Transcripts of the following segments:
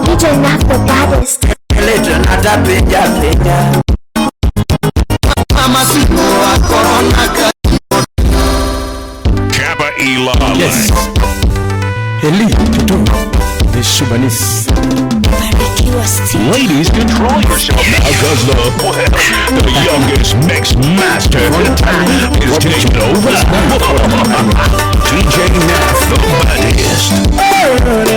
DJ Naph the baddest. Kappa Elon. Yes. Eli, tutu. The Shubanis. Ladies, control yourself now, cause the youngest mix master is taking over. DJ Naph, the baddest.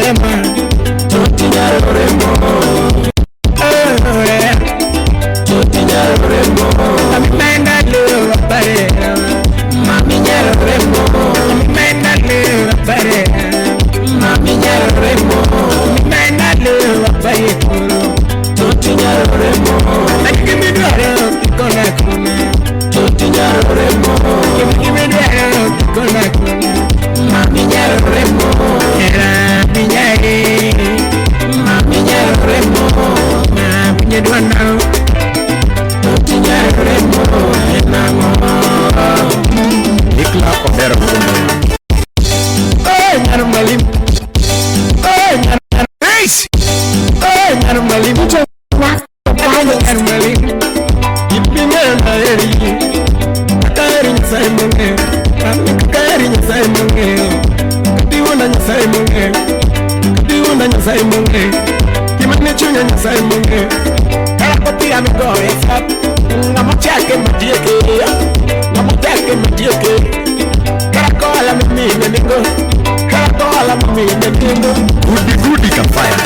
Gudi kafaya.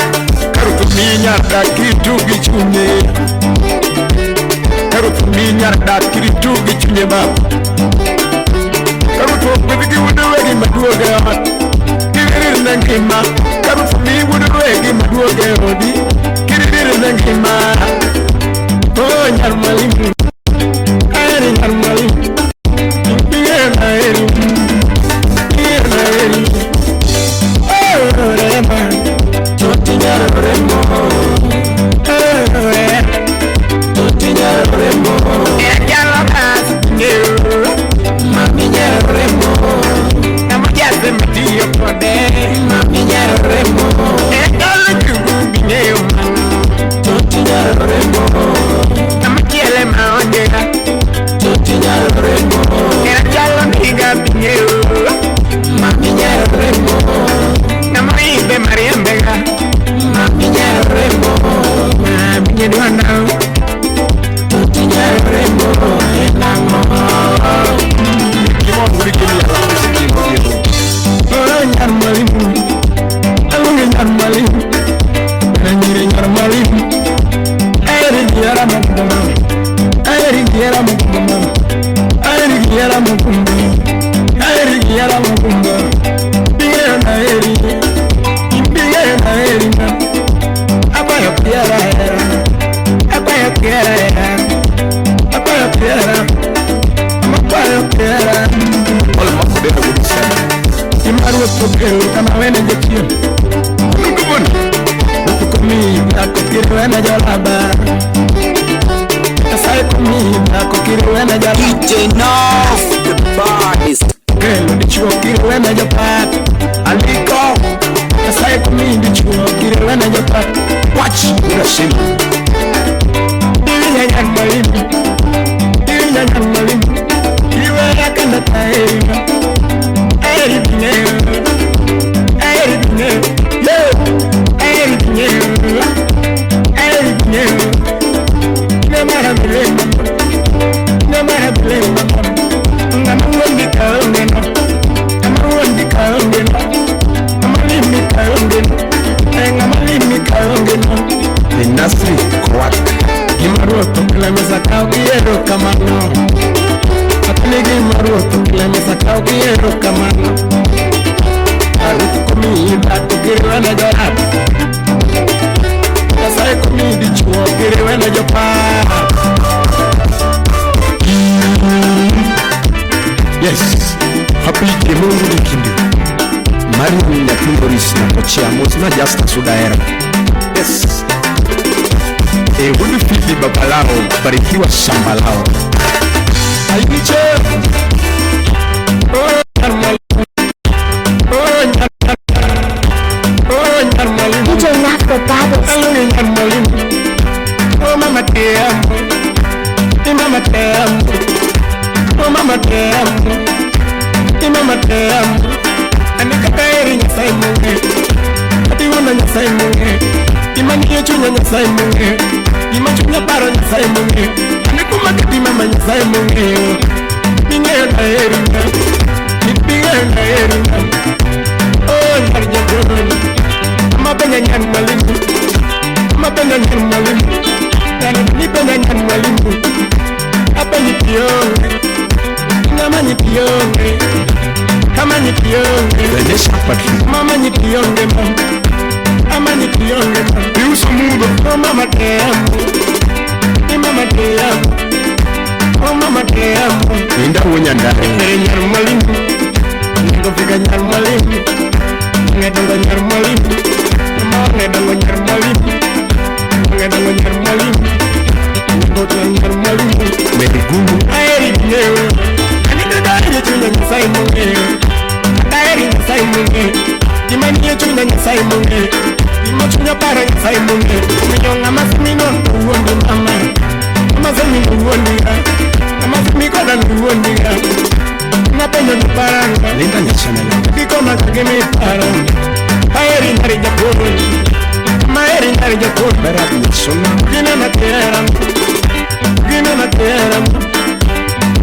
Karutuminya dakitu gichunye. Karutuminya dakitu gichunye ba. Karutuminya wudwegi maduoga. Kiriri nangima. Karutuminya wudwegi maduoga odi. Kiriri nangima. Oh nyarmalimu. Ari nyarmalimu. Biyana eri. Biyana eri. DJ Naph, the baddest. Watch the shit. Nasri kwat gimaroto kila mesa kao quiero kamano atile gimaroto kila mesa kao quiero kamano arut comida to quiero na jorat sai comida chuo quiero na jopa. Yes, happy Mungu nikindi mari na pingoris na kocha mozna jasta sudaera. Yes. huyu fifi baba lao, barikiwa shamba lao. Aiche DJ Naph the baddest. Oh mama te amo, mama te amo, oh mama te amo, mama te amo. Anikakaeri nyasai munge, ati wana nyasai munge, imani yechu nyasai munge, imachunya paro nyasai munge, anikumaki mama nyasai munge. Pinge na eringa, pinge na eringa. Oh nyarja jona, mapenya nyan malimu, mapenya nyan malimu. Nipenda nyan mwalimu, hapa nipionge, ngama nipionge, kama nipionge, mama nipionge mama, ama nipionge mama. Piusa mundo, oh mama te amo, ni mama te amo, oh mama te amo. Inda unya ndani. Nipere nyan mwalimu, ngofika nyan mwalimu, ngedongo nyan mwalimu, mama ngedongo nyan mwalimu. Ngedongo nyan mwalimu, ngedongo nyan mwalimu. Merigumu aeri dineo, anikadari yechunya nyasai munge, aeri nyasai munge, dimani yechunya nyasai munge, dimachunya para nyasai munge. Minyonga masimino uwondi mama, masimino uwondiga, masimikoda uwondiga. Napenda nuparanga, linda nyashamela, bikoma kageme paranga. Aeri nari jakoro, maeri nari jakoro. Berabi nyasona, gina na teram, gina na teram,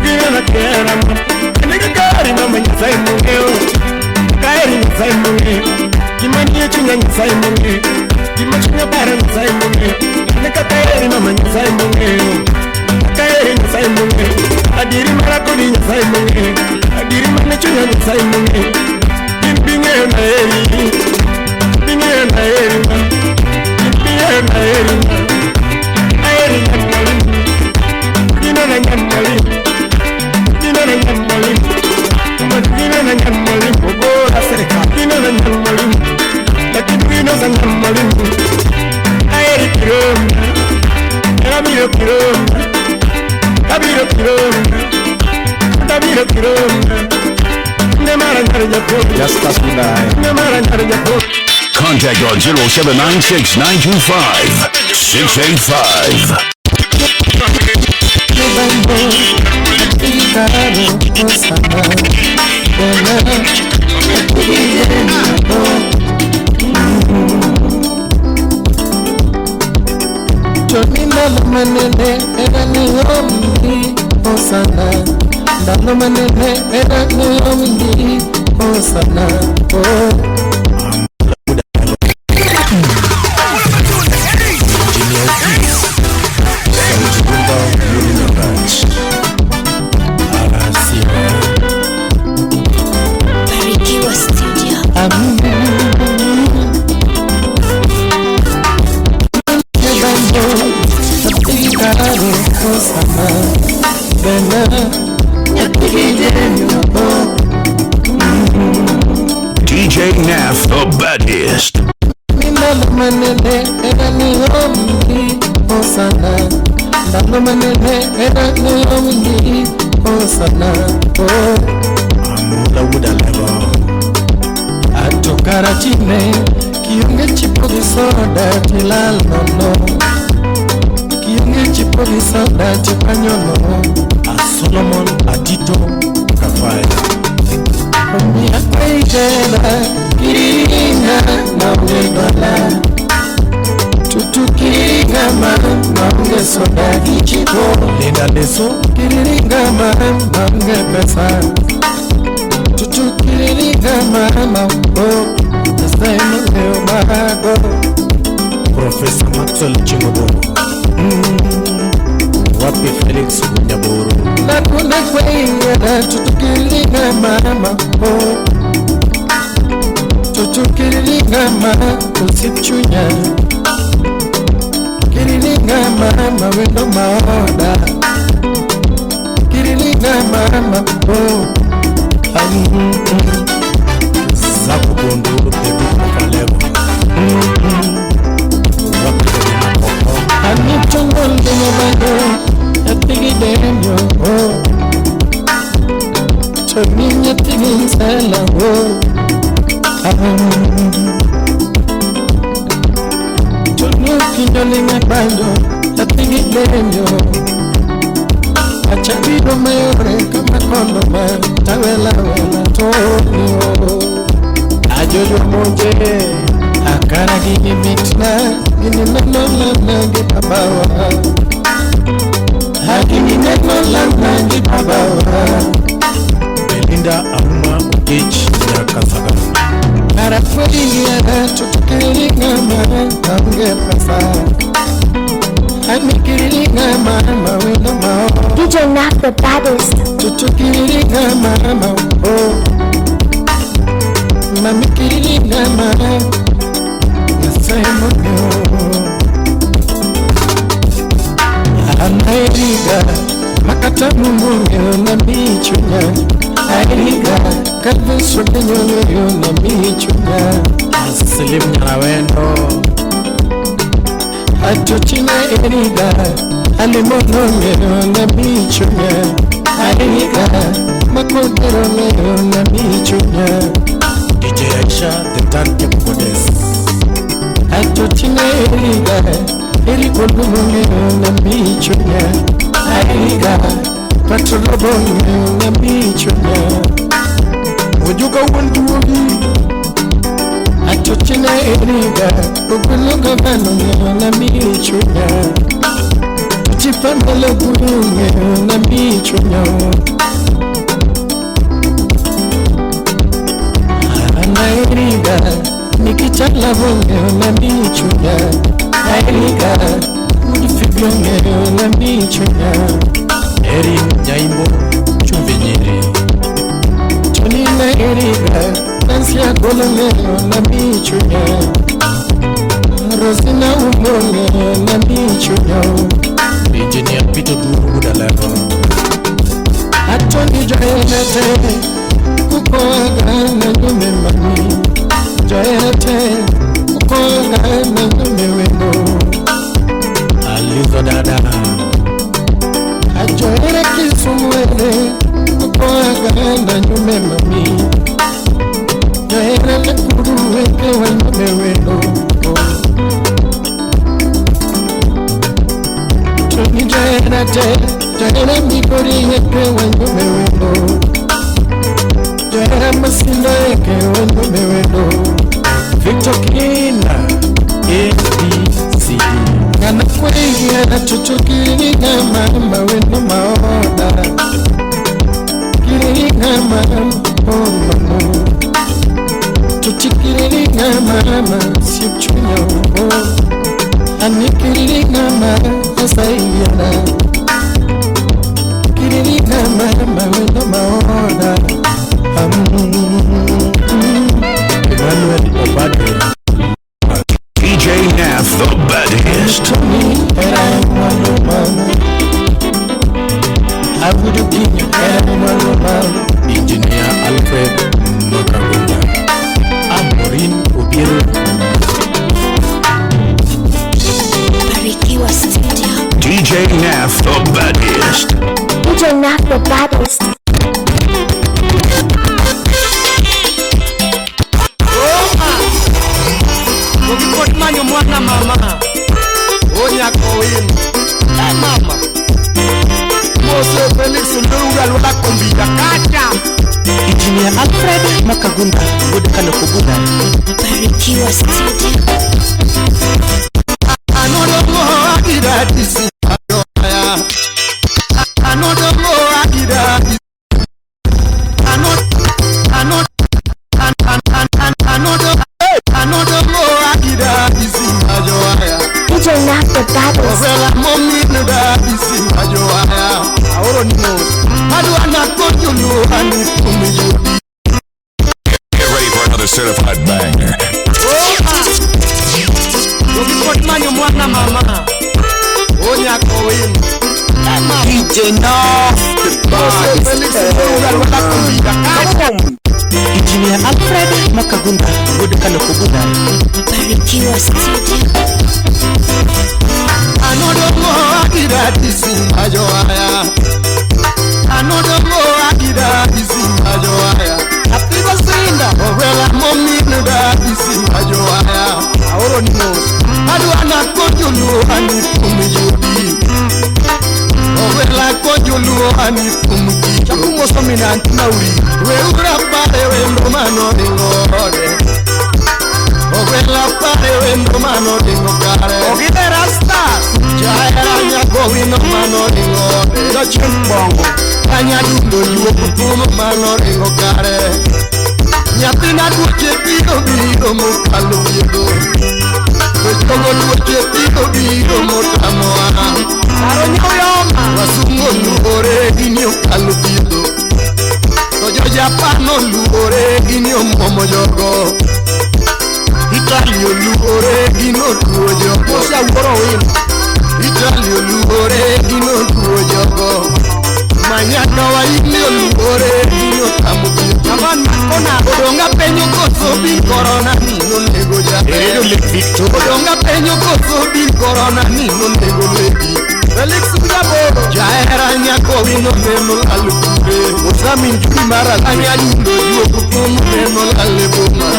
gina na teram. Nigga kari mama nyasai munge, kari nyasai munge. Kimani yechunya nyasai munge, kimachunya bara nyasai munge. Nigga kari mama nyasai munge, kari nyasai munge. Adiri marakodi nyasai munge, adiri manechunya nyasai munge. Kimpinge na eri, pinge na eri ma. Aeri nyan mwalimu, gina na nyan mwalimu, gina na nyan mwalimu, gina na nyan mwalimu, bora serika, gina na nyan mwalimu, lakini gina na nyan mwalimu. Aeri kiroma, kabiro kiroma, kabiro kiroma, kabiro kiroma. Nemara njarja kodi, Just Budaya. nemara njarja kodi. Contact on 0796-925-685. DJ Naph, the baddest. Atokarachine kionge chipo di soda tilal nono, kionge chipo di soda chipanyono. A Solomon Adito Kafai Omia Aijela Kiringa na ugedola Tutu kiringa na uge soda kichiko Linda leso kiringa na uge pesa Tutu kiringa na ugo Nastaino leo mago Professor Maxwell Chimoboro Wapi Felix Nyaburu Nakuna kwenya tutukilinga mama Tutukilinga mama Kusichunya Kirilinga mama wendo maoda Kirilinga mama Zaku bonduru bebu kufalewa Wapi Felix Ani Kinyolinga bando, tatingi lenyo. Achabiro mayore kama kondoma, tawela wela tonyo. Ajojo monje, akara gini mitna, gini nanola gibabawa. Gini nanola gibabawa. Inda Alma Age Yakasaga Arafuria Tukiringa Mange Pasa Amikiringa Mama Winama DJ Naph the baddest. Tukiringa Mama Oh Mamikiringa Mama Yasaimono Anairiga Makata Mungu na michunya Airiga, kalviso denyo na michuga Asilim nyawendo Achochina eriga Alimono na michuga Airiga, makodero na michuga DJ Aisha, the Tankem Goddess Achochina eriga Erikono na michuga Airiga Patrolobon na michunya Ujuka wanduogi Achochina eriga Uguloga vano na michunya Tuchipandala gurunge na michunya Ana eriga Nikichala vonge na michunya Eriga Udifiblonge na michunya Erin Jaimbo Chuvenyere Tonina Eriga Nansia Golonge na michunya Rosina Umonge na michunya Engineer Peter Duru Udalero Atoni Joelete Kukoaga na nyume mami Joelete Kukoaga na nyume wendo Alizo dada Ajoera kisumwele Kukoaga na nyume mami Joera lekuru weke wa nyume wendo Toni joera te Joera mikori weke wa nyume wendo Joera masindo weke wa nyume wendo Victor Kina ABC Ngana kwegi na tutukiriga mama wendo maoda Kiriga mama oh mama Tutikiriga mama siuchunya oh Amikiriga mama asayana Kiriga mama wendo maoda Emmanuel Obade DJ Naph the baddest. I would have given you Engineer Alfred Makagunda Amorin Obiero Barikiwa Studio. DJ Naph the baddest. DJ Naph the baddest. Ukipot manyo mwana mama Onya kowin Hey mama Mose Felix Ndurunga lula kumbida Kacha Engineer Alfred Makagunda Godekano Kubuda Barikiwa Studio. Anodomo akida disi Adoya Anodomo akida disi Anodomo akida disi Adoya DJ Naph the baddest. Well, I'm on me, no, that is in my joy. I don't know. How do I not go to you? I need to me, you. Get ready for another certified banger. Ukipot manyo mwana mama Onya kowin DJ Naph the baddest. Engineer Alfred Makagunda Godekano Kubuda Barikiwa Studio. Anodomo akida disi majoaya Anodomo akida disi majoaya Apigo sinda Ovela momi nuda disi majoaya I don't know. How do I not go kojulu ani kumiyudi. Owela kojulu ani kumiki. Chakumo somina antinauri. Weura pare wendo mano ringode. Owela pare wendo mano ringokare. Ogide rastas. Jaya nyako wino mano ringode. Yo chimbongo. Anya dundo yuo kutumo mano ringokare. Nyatina duche piro biro mukalo biro. Kochogo duche piro biro motamoa. Aro nyauyoma. Wasungo luore gini ukalo biro. Tojo Japano luore gini omomo jogo. Italio luore gino tuo jogo. Osia uoro wino. Italio luore gino tuo jogo. Manyaka wa ilio luore gino tamu biro. Yaman makona. Odonga penyo koso bil corona nino nego jabe. Eredo le Victor. Odonga penyo koso bil corona nino nego legi. Felix Ujabo. Jaera nyako wino neno lalukube. Osami njuri mara anya lundo juo kukumu neno laleboma.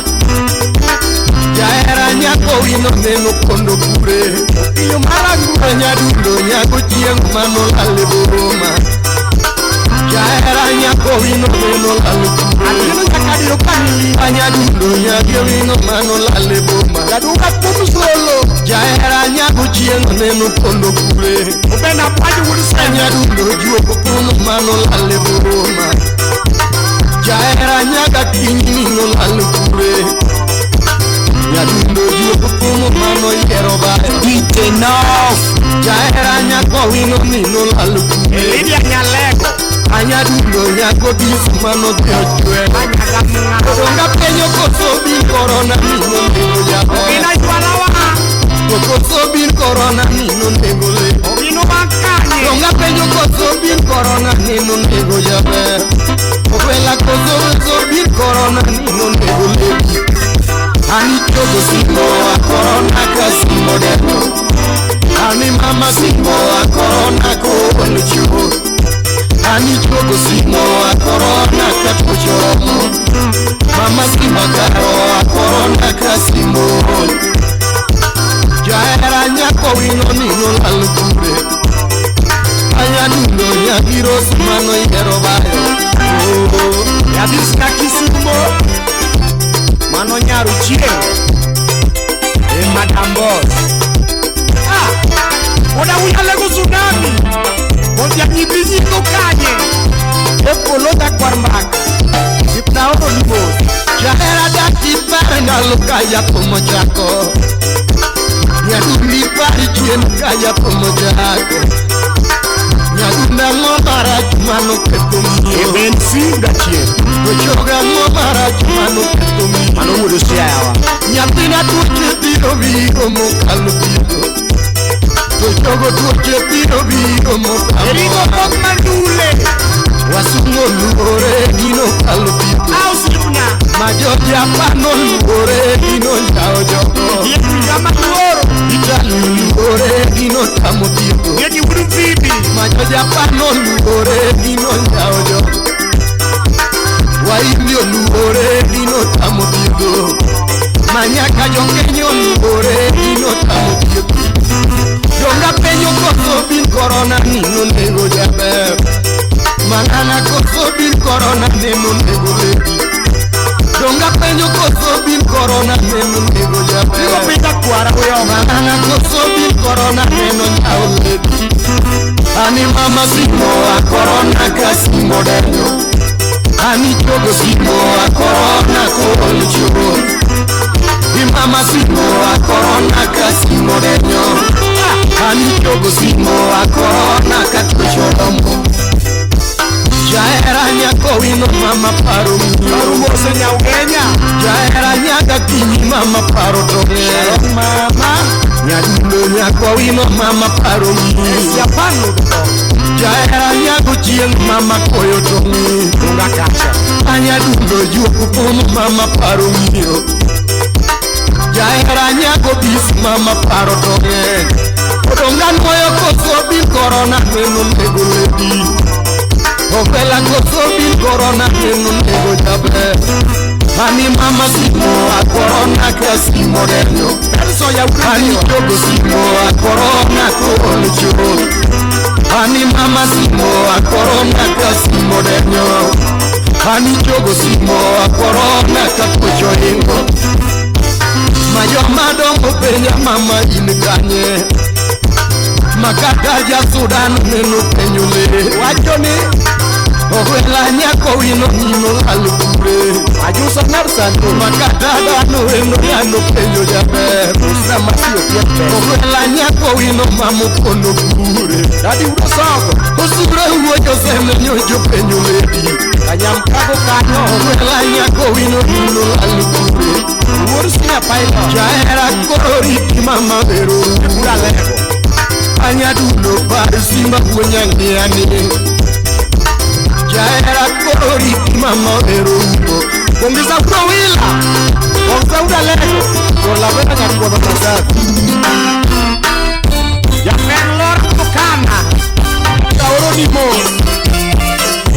Jaera nyako wino neno kondo kure. Iyo mara ngura nyadundo nyako chieng mano laleboma. Jaera nyako wino neno laleboma. Adino nyakadiro kanili. Anyadundo nyako wino mano laleboma. Jadunga kumu solo. Jaera nyako chieng neno kondo kure. Ubena paju wulisa. Anyadundo juo kukumu mano laleboma. Jaera nyaka kinyi nino lalekure. Nyadundo juo kukumu mano yero bae. DJ Naph. Jaera nyako wino nino lalekure. Elidia nyalego. Anyadundo nyako bisu mano teojwe. Odonga penyo koso bil corona nino nego jabe. Ogina jualawa. Koso bil corona nino nego le. Ogino makanye. Odonga penyo koso bil corona nino nego jabe. Ovela koso bil corona nino nego le. Ani chogo simo a corona kasimo deno. Ani mama simo a corona ko oluchuo. Ani chogo simo a corona kapuchomo. Mama simo karo a corona kasimo. Jaera nyako wino nino lalukure. Anya nundo nyagiro sumano yero bayo. Yadis na kisumo. Mano nyaru chieng. Madam Boss. Oda uyalego tsunami. Odia nyibizi kanye. Epolo da kwarmbak. Sipna oro libos. Jaera da tipenda lokaya como chako. Nyaduli pari chien kaya como chako. Nyadunda ngomara chumano ketomi. Eben singa chien. Kochoga ngomara chumano ketomi. Mano mudo siawa. Nyatina tuche biro biro mokalo biro. Kochogo tuche biro biro mokalo. Erigo pok mandule. Wasungo luore gino kalo biro. Ausipna. Majo Japano luore gino njao jogo. Yeku yama luoro. Itali luore gino tamo biro. Yeki wudu vibi. Majo Japano luore gino njao jogo. Waindio luore gino tamo biro. Manyaka jongenyo luore gino tamo biro. Jonga penyo koso bil corona nino nego jabe. Manana koso bil corona nino nego legi. Jonga penyo koso bil corona nino nego jabe. Digo pita kuara uyo. Manana koso bil corona nino njao legi. Ani mama simo a corona kasimo deno. Ani chogo simo a corona ko oluchuo. Mama simo a corona kasimo deno. Ani chogo simo a corona katuchodomo. Jaera nyako wino mama paro mi. Paru mose nyaugenya. Jaera nyaka kinyi mama paro toge. Mama. Nyadundo nyako wino mama paro mi. Japano to. Jaera nyako chieng mama koyo toge. Unga kacha. Anyadundo juo kupomo mama paro mi. Jaera nyako bis mama paro toge. Odonga noyo koso bil corona neno nego ledi. Ovela koso bil corona neno nego jabe. Ani mama simo a corona kasimo deno. Perso ya Ani ukani. chogo simo a corona casimo denyo Ani jogo simo a corona capucho ingo Mayo madongo penya mama inikanye Makata ya Sudan nenu penyule Wajoni Ohangla nyako wino nino alukure Ajusa narsano Makata dano eno yano penyo jabe Usa masio piepe Ohangla nyako wino mamu kono kure Dadi urasago Usura huo jose menyo jo penyo ledi Kanyam kago kanyo Ohangla nyako wino nino alukure Urusia pailo Jaera kororiki mama vero Ura lego Anya dulo bari simba kunyangiani Jaera kororiki mama vero uko Kongisa kawila Kongisa ura lego Kola vena nyakwa batazati Ya penlor kukana Kaoro ni mo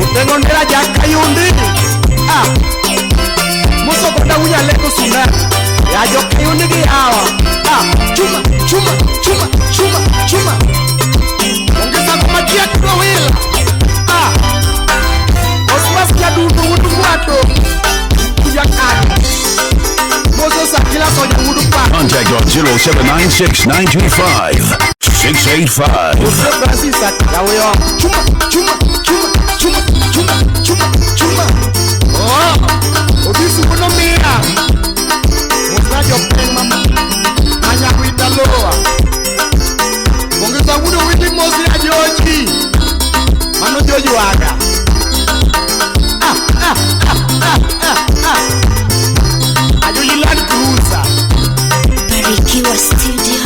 Utengo nera jaka yundi Muso koda unya lego sunar Ya joka yundi ki awa Chuma, chuma, chuma, chuma, chuma Ongeza kumatia kawila Osmas ya dudu wudu wato Kuja kani Mozo sakila soja wudu pa Contact on 0796-925-685. Ose brasi sakila weyo Chuma, chuma, chuma, chuma, chuma, chuma, chuma Odisi wuno mira Mosajo peng mama Anya wita loa Ongeza wudu wili mozi ya joji Mano joji waga Ajoji land cruiser Barikiwa Studio.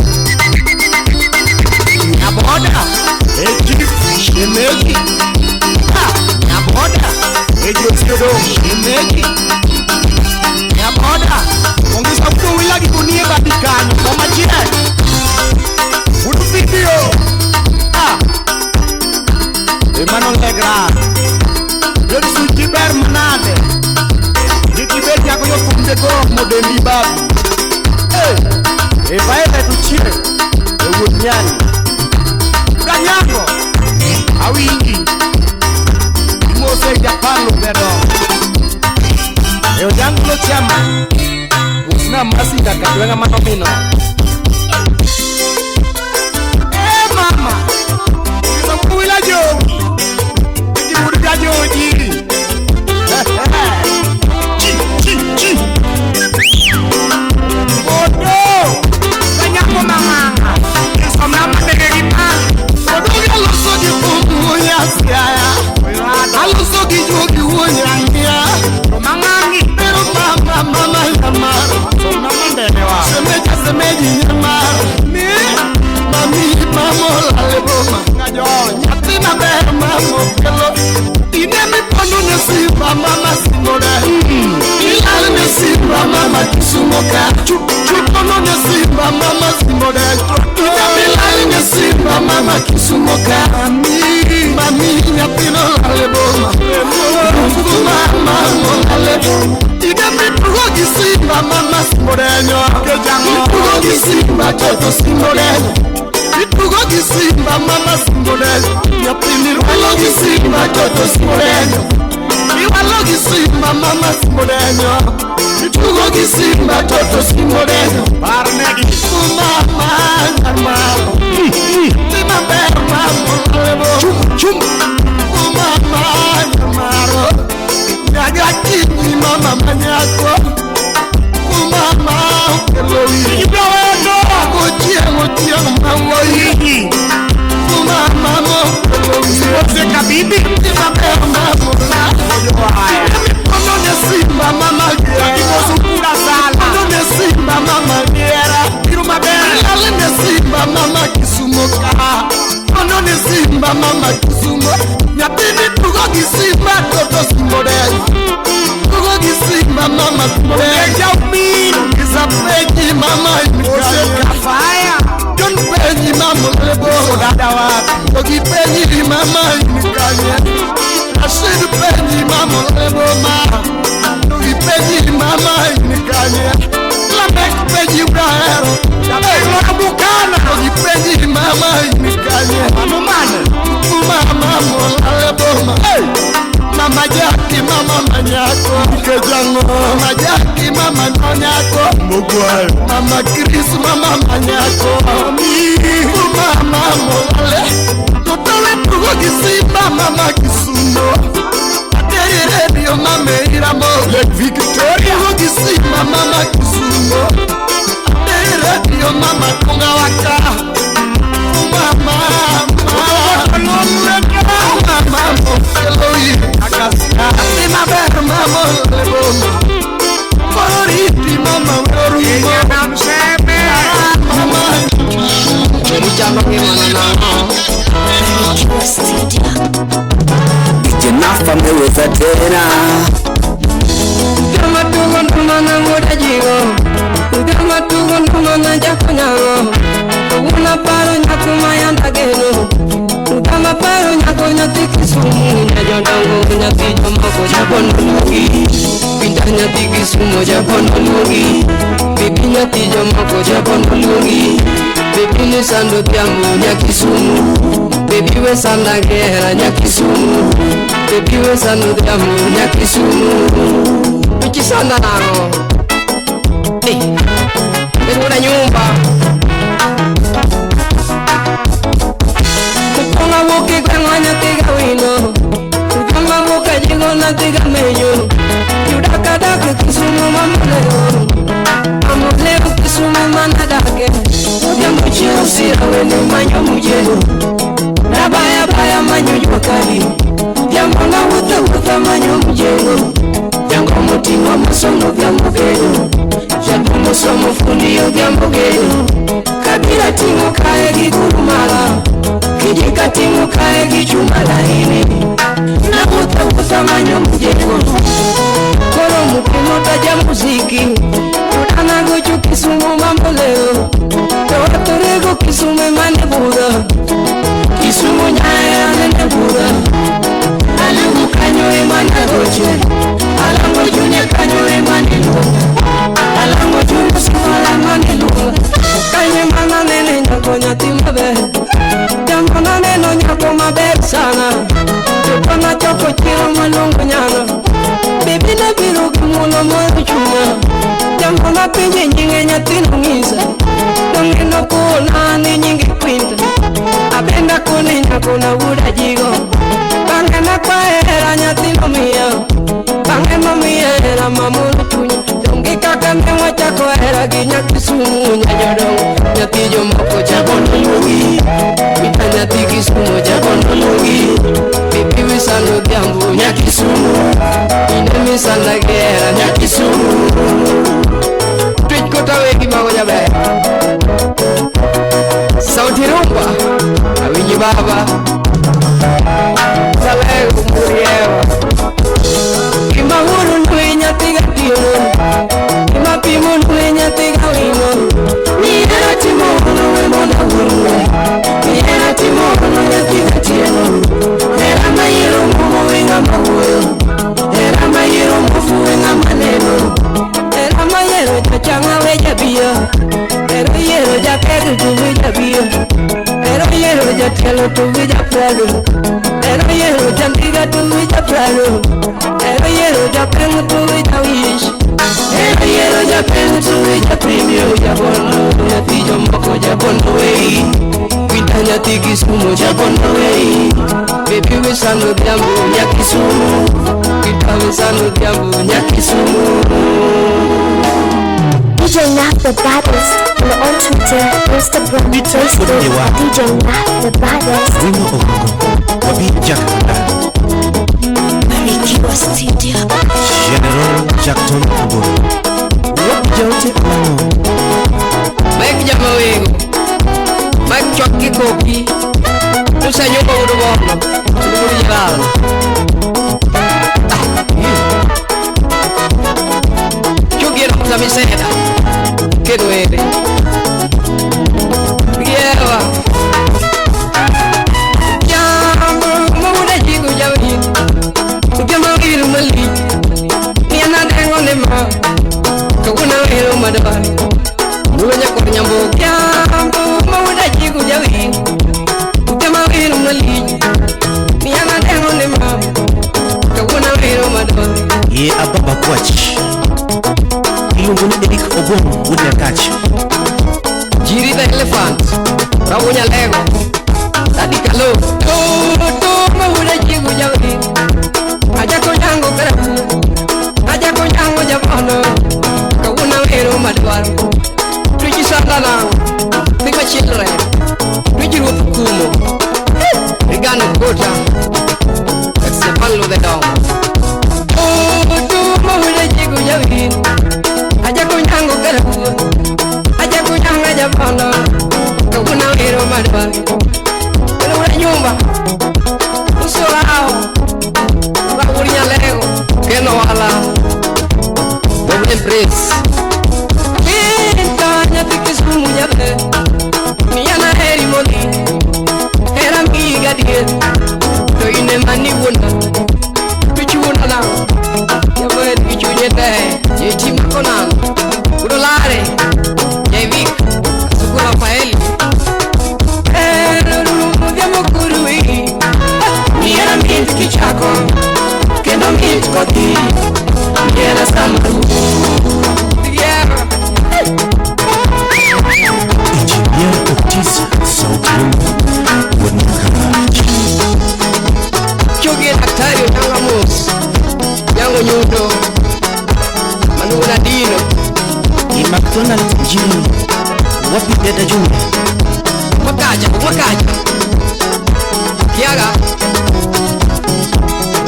Nyaboda Ejif Shemegi Nyaboda Ejiosiodo Shemegi Nyaboda Ongeza wudu wila kikunie badikani Koma chile Wudu video Emmanuel Legrand Yo di sul kiber manade Di kiber nyako yo kumde go modendi babu E bae tu chile E wudnyani Uda nyako Awingi Mose japalo pedo E ojangu lo chama Usina masi kakadwenga manomino Mama Kisa mkuwila jogi Muda joji Chi Odo Kanyako mamanga Kiso mama negeri pan Odo galoso di kumbu unyasiaya Aloso di jogi unyangya Romangangi Pero mama yamaro Semeji yamaro Mami mamo laleboma Nyati na bero mamo kelo Inemi pono nesimba mama simore Ilale nesimba mama kisumoka Chupono nesimba mama simore Inemi lale nesimba mama kisumoka Mami nyapino laleboma Mama laleboma Inemi pugogi simba mama simore Pugogi simba toto simore Itugogi simba mama simbolenyo Nyapini walogi simba toto simbolenyo Iwalogi simba mama simbolenyo Itugogi simba toto simbolenyo Barnegi Kumama nyarmamo Tima ber mamo alebo Chum Kumama nyarmaro Nyagakini mama manyako Kumama ukelowi Ibrahendo Ngotia mawoi Kumama ukelowi Ose kabibi Tima ber mamo Kono nesimba mama gera Kikosukura sala Kono nesimba mama gera Kiruma bera Ilale nesimba mama kisumoka Kono nesimba mama kisumo Nyapini tugogi simba toto simbodenyo Tugogi simba mama simbodenyo Ugeja umino Kisa peji mama imikanya Ose kafaya John peji mama lebo Sodada wapi Togi peji mama imikanya Rashid peji mama lebo ma Togi peji mama imikanya Lamek peji brahero Lamek lokabukana Togi peji mama imikanya Mano mane Mama mola lebo Kejango Mama Jackie Mama Nonyako Mugwal Mama Chris Mama Manyako Mama Molale Totale Pugo Kisimba Mama Kisuno Ateri Radio Mama Iramo Lake Victoria Pugo Kisimba Mama Kisuno Ateri Radio Mama Konga Waka Mama Eloyi Akasika Mama Mama Lebomo Favoriti Mama Werumo Mama Chama Kimana Barikiwa Studio. DJ Naph ameweza tena. Kama tuko ndumana ngoda jigo, kama tuko ndumana jakonyago, una paro nyakuma yandageno, kama paro nyako nyatikusumu, nyajondongo nyatijo mako jabonologi, pinda nyatikusumu jabonologi, bibi nyatijo mako jabonologi, bibi ni sando tiamu nyakisumu, bibi we sanda gera nyakisumu, bibi we sando tiamu nyakisumu. Ukisanda nao una nyumba Kukonga woke kwenganya tiga wino Kukonga woke jigo na tiga menyo Yudakadake kisumu mamuleo Mamuleo kisumu manadake Uja mchio sira wene manyo mujeno Nabaya baya manyo yuwakari Yamona wuta manyo mujeno Yango mutima masono vya mugeno Jabu musomo fundiyo vya mugeno Kabila timu kae gigurumala Kijika timu kae gichumala hini Na wuta manyo mugeno Koro mukimo taja muziki Tudana gochu kisumu mamboleo Tawatorego kisume mane buda Kisumu nyae anene buda Alangu kanyo emane goche Alango june kanyo emanelu Alango june sumala manelu Kanyo mana nene nyako nyati mabe Jambo na neno nyako mabe sana Jukona choko chiro manongo nyana Bibi na biru kumulo moro chuna Jambo na pinje nyinge nyati nungisa Nungino kuna ni nyingi kwinta Abenda kune nyako na wuda jigo Bange na kwa era nyati nomia Bange mamia era mamuru tunya Dongi kaka mewa chako era ginya kisumu nyanyodong Nyatijo moko jabonolugi Mita nyati kisumu jabonolugi Bibi wisano diambu nyakisumu Ine misanda gera nyakisumu Twitch kota wegi mago jabe Sauti rumba Awinyi baba Salego muriewa Kima huru nuenya tiga tino Kima pimo nuenya tiga wino Niera timo uno mona huru Niera timo uno nyatiga tieno Era mayero mumo wenga mahuyo Era mayero mufu wenga maneno Era mayero chachanga weja biyo Era yero ja peru tu weja biyo Era yero ja telo tu weja prado Era yero ja tiga tu weja prado Era yero ja pengu tu weja wish Era yero ja pengu tu weja premio ja bono Nyatijo moko ja bono wei Kwita nyati kisumu ja bono wei Baby wisano diambu nyakisumu Kwita wisano diambu nyakisumu DJ Naph the baddest. And on Twitter, Instagram, Facebook, DJ Naph the baddest. Wino Ohangla Wabi Jakanda Barikiwa Studio. General Jackton Kubo Jote Plano Mike Jamawego Mike Choki Koki Nusa nyumba urubono Urubono jirano Chuki rosa misera Que duele Yewa Jambo Mawuda jigo jawin Ujama wiru mali Niana dengo nema Kaguna wiru madawari Nuenya kwa nyambo Jambo Mawuda jigo jawin Ujama wiru mali Niana dengo nema Kaguna wiru madawari Ye ababa kwa Marach. Jiri the elephant. Rabunya lego. Tadi kalo. To mahula jigu jawi. Aja ko yango karabu. Aja ko yango jabano. Kawuna wero madwar. Tuji sandala. Bigma children. Tuji rupukumo. Rigano kota. That's the pallo the dog. To mahula jigu jawi. Aja ko yango karabu. Aja ko yango jabano. Kawuna wero madwar. Nyumba usolao bagulinya lego keno wala doble empresa tanya tikisumu nyabe niana heri moni era miga die to ine mani wona pichuna na yabe pichunye yechi makonan udolare yevik sukula paeli Miera mint kichako Kendo mint koti Miera samaru Engineer Otis Sautin Wanakaraj. Chogi daktari yango mus Yango nyundo Manuna dino Ni McDonald's Jimmy. Wapi dada Jumia? Wakaja Kiaga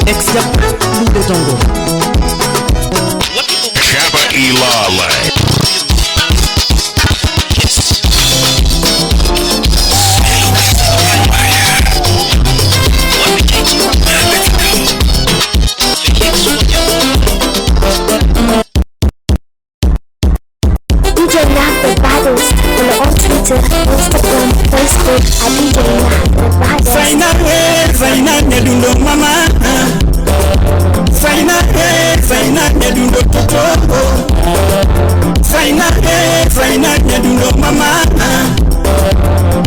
Extra Ludo Tongo. Chapa Ilale. DJ Naph the baddest. Follow on Twitter, Instagram, Facebook at DJ Naph the baddest. Zaina nedundo mama. Zaina nedundo toto. Zaina nedundo mama.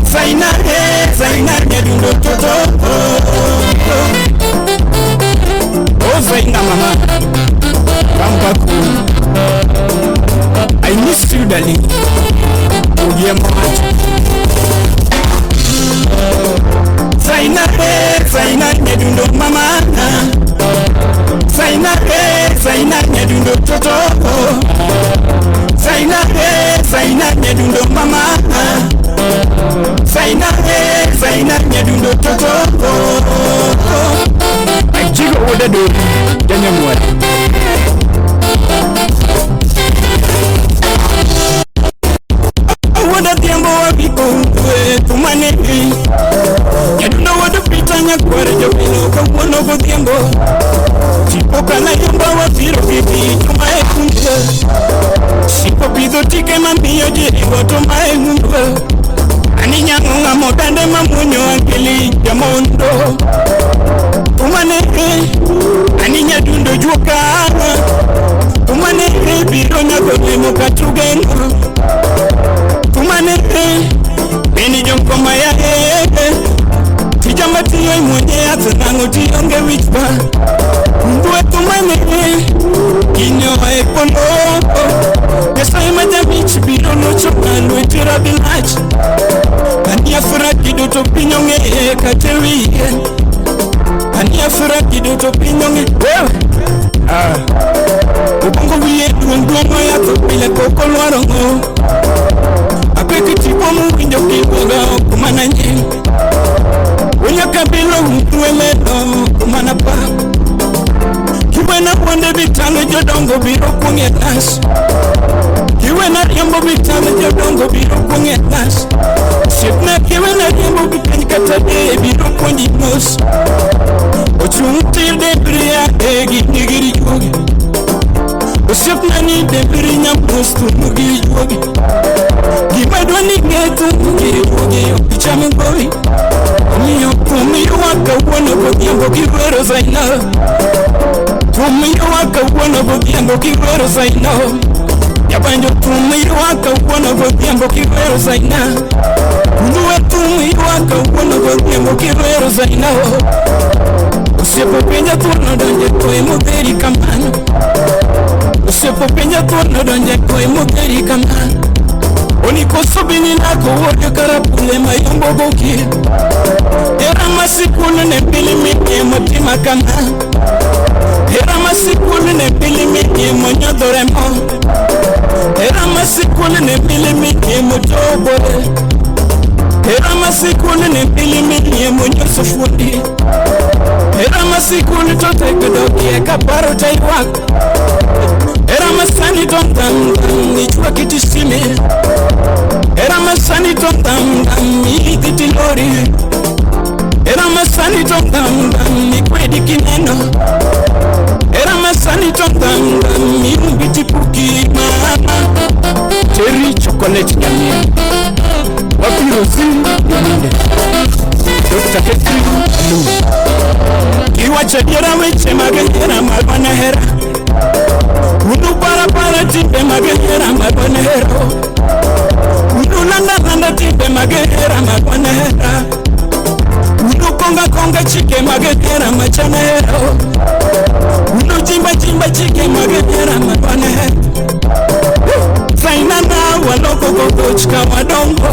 Zaina nedundo toto. Oh Zaina mama. Bambaku. I miss you darling. Oh yeah mama. Zaina nedundo mama. Zaina nedundo toto. Zaina nedundo mama. Zaina nedundo toto. I jigo oda do denya mwari. Oda tiembo wabipo tumane. You don't know what the pitanya kware yo pino kwa no go tiembo. Chipoka na yomba wa tiro pipi tumae kunde. Sipo pido tike mamio jerigo tumae kunde. Aninya nunga motande mamunyo akili ya mondo. Umane aninya dundo juoka. Umane biro na gote moka tugeno. Umane beni jonko maya Tijamba tiyo mwenye atanango tiyonge wichba Mbue tumane Kinyo ekono Yesa imaja bichi biro no chokano itira bilach Ania furaki doto pinyonge katewi Ania furaki doto pinyonge Ubongo wiye duongo ya tupile koko luarongo Akweki tipo mwinjo kiboga kumana nye Unya kabilo mtuwele kumana pa Kiwena wande bitano jodongo biro kunge nas Kiwena riambo bitano jodongo biro kunge nas Sipna kiwena riambo bitano katade biro kunge nos Ochuntil de bria egi nigiri yogi Sipna ni de bria nyampostu nugiri yogi Gimedwa ni getu nugiri yogi Pichame govi Kumi waka wana bogiambo kibero zaina Kumi waka wana bogiambo kibero zaina Yabanjo kumi waka wana bogiambo kibero zaina Nuwe kumi waka wana bogiambo kibero zaina Usipo penja turno donje koe muderi kamana Usipo penja turno donje koe muderi kamana Onikosobini na kuwote karapule mayombo goki Era masikulu ne pilimiti mutima kama Era masikulu ne pilimiti monyodoremo Era masikulu ne pilimiti mutobole Era masikulu ne pilimiti monyosofundi Era masikulu tote kudoki ekaparo taiwak Era masani tontan nichua kitisime Era masani tontan ni kitilori Era masani tontan ni kwedi kineno Era masani tontan ni mbitipuki mama Cherry chocolate nyamia Wapirosi yaminde Dr. Petri Lu Kiwa chadiera weche magehera mabana hera Unu para tipe magehera mabana hera Unu landa tipe magehera mabana hera Unu konga chike magehera machana hera Unu jimba chike magehera mabana hera Zaina na waloko kokochika wadongo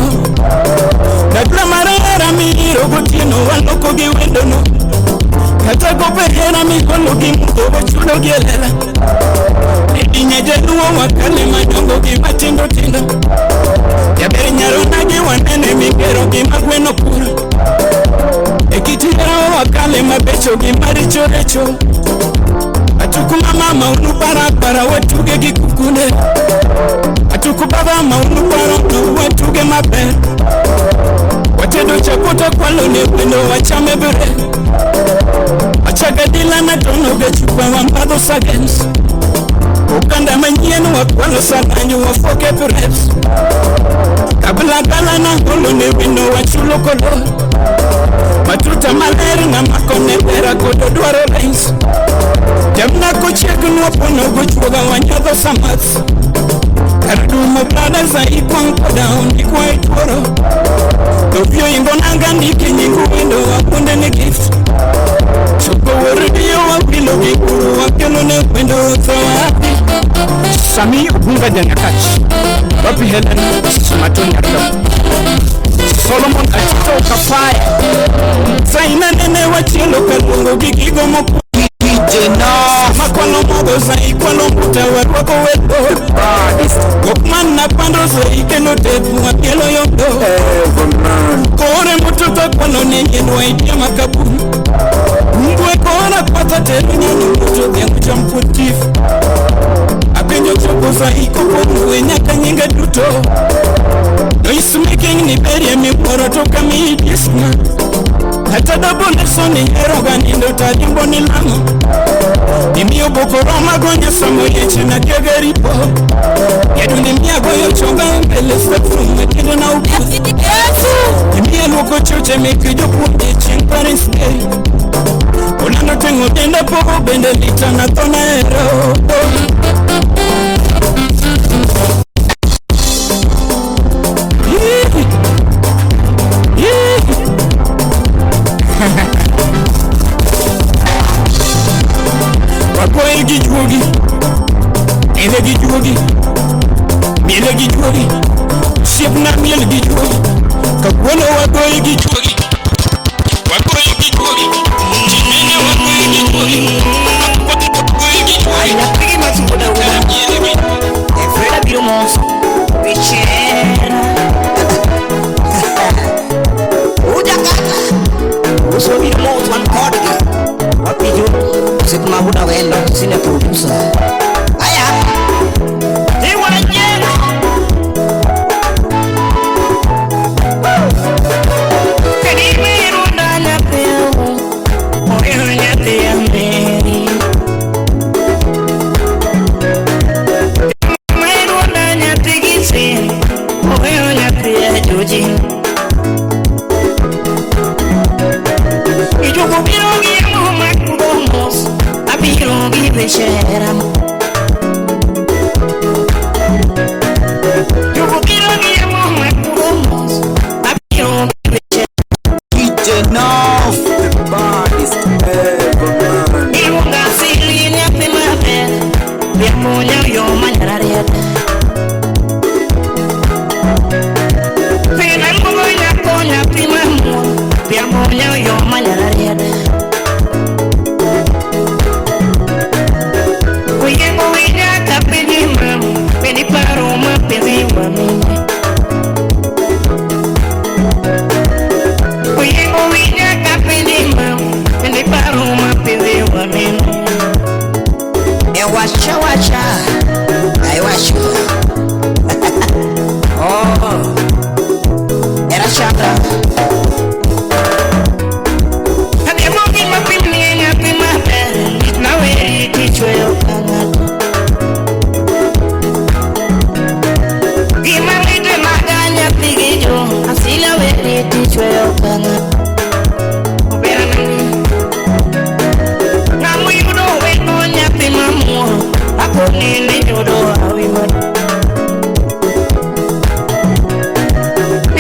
Kadla marera miro gutino waloko giwendono Kata kopehera mikolo gimuko chulo gielela Edinya jaduo wakale madongo gimatindo tindo Yabere nyarona giwanene migero gimagweno kura Ekitira wakale mabecho gimaricho recho Atukuma mama unupara watuge gikukune Atukubaba maunu para watuge mabe Wachedo chakuta kwa lone wendo wachame bure Achagadila na tono gechupa wampado sagens Ukanda manyenu wakwalo salanyu wafoke pureps Kabla gala na holone wendo wachulo kolo Matuta maleri na makone pera kodo duaro lens Jamna kochegu nuopono guchwoga wanyadho samats Kardumo brothers are equal down, equal toro Dopio ingonanga niki nyingu window wakunde ne gift Choko waridio wapilo gikuru wakelo ne window so happy Sami ubunga janyakachi Wapi Helen sumatoni ardo Solomon atito ukafaya Zaina nene wachilo kalungo gigigo moku Makwalo mogo zai kwalo mputa wako wedo Gokman na pando zai keno tepu wakelo yondo Kore mtuto kwalo nenyenwa itia makabuni Mgwe kora kwata telu nyanu mtuto ya mchampotifu Apenyo choko zai kukungu nyaka nyinga duto Noise making ni beria miporo toka miidisna Hata dabo nesoni eroga nindo tajimbo nilamo Nimio bokoro magonya samoyeche na kegeripo Yadundi miago yochonga mbele stafrum Metido na upuzi Nimia loko choche mekijo kundi ching Paris Day Olando tengo tenda pogo bende lita na tona ero Wakoe gijuogi Ele gijuogi Miele gijuogi Siepna miele gijuogi Kakuono wakoe gijuogi Wakoe gijuogi Chimene wakoe gijuogi Wakoe gijuogi Ay, la pigi matukoda wala Efreda biro monso Pichera Uja kaka Uso biro monso wankodga Wapijo Sikuma buda wendo Sine producer Aya Iwa njera Kadime runda nyapea Oyo nyapea meri Kadime runda nyapigisi Oyo nyapea joji Ijuku birogi yamu makubomos Abirogi beshera Juku birogi yamu makubomos Abirogi beshera DJ Naph, the baddest ever man. Iwunga sili nyapi mabe Biamunya yo manyarariata kana oberana ngamu yudo we no nyathi mamu akoni ne yudo awi mar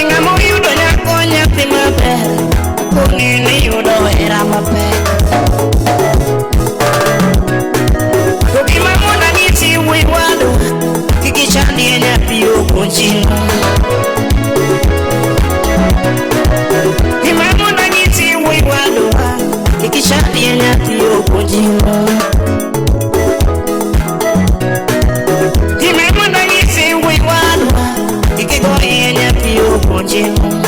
ngamu yudo nyako nyathi maber akoni ne yudo era maber Toki mamona ngiti wiwado Kikichani enya piyo kunjino Toki mamona ngiti wiwado Kikichani enya piyo kunjino Toki mamona ngiti wiwado Kikigoi enya piyo kunjino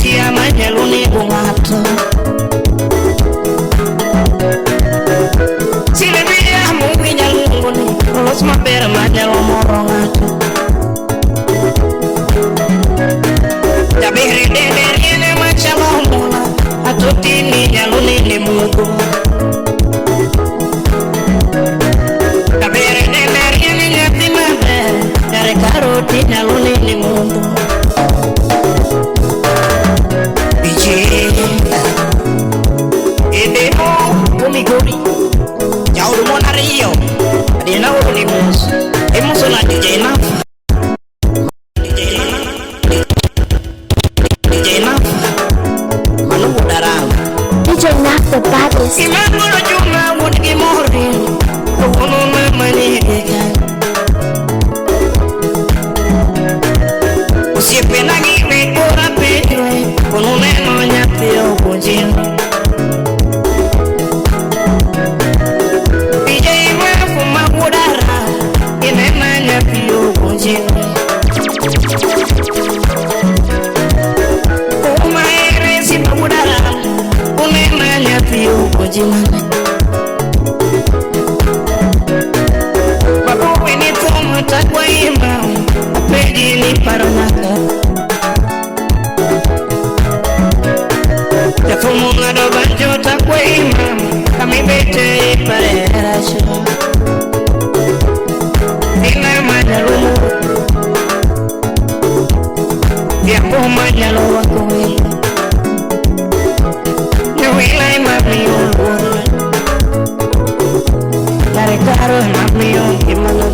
Chia majeluni bungato Sile bia mungi nyalunguni Los mapera majalo morongato Tabiri dede riene machalo mula Atutini nyaluni ni mugu Tabiri dede riene nyati mabere Dare karoti nyaluni ni mugu Edemo, Gori, Yauru Monario, Adina Olimus, Emosola DJ Naph, Manu Darang, DJ Naph the baddest. Imagine Juma would be more real, the woman my money again. Si penagi me ora pedro, con un eno nyapio kunjino. Babu ini tumu takwa imam Pegini paronaka Tafumu ngado banjo takwa imam Kami bete iparerasyo Ina majalumu Tiapo majalo wako wila Nawila imami ulur Dari karo imami ulur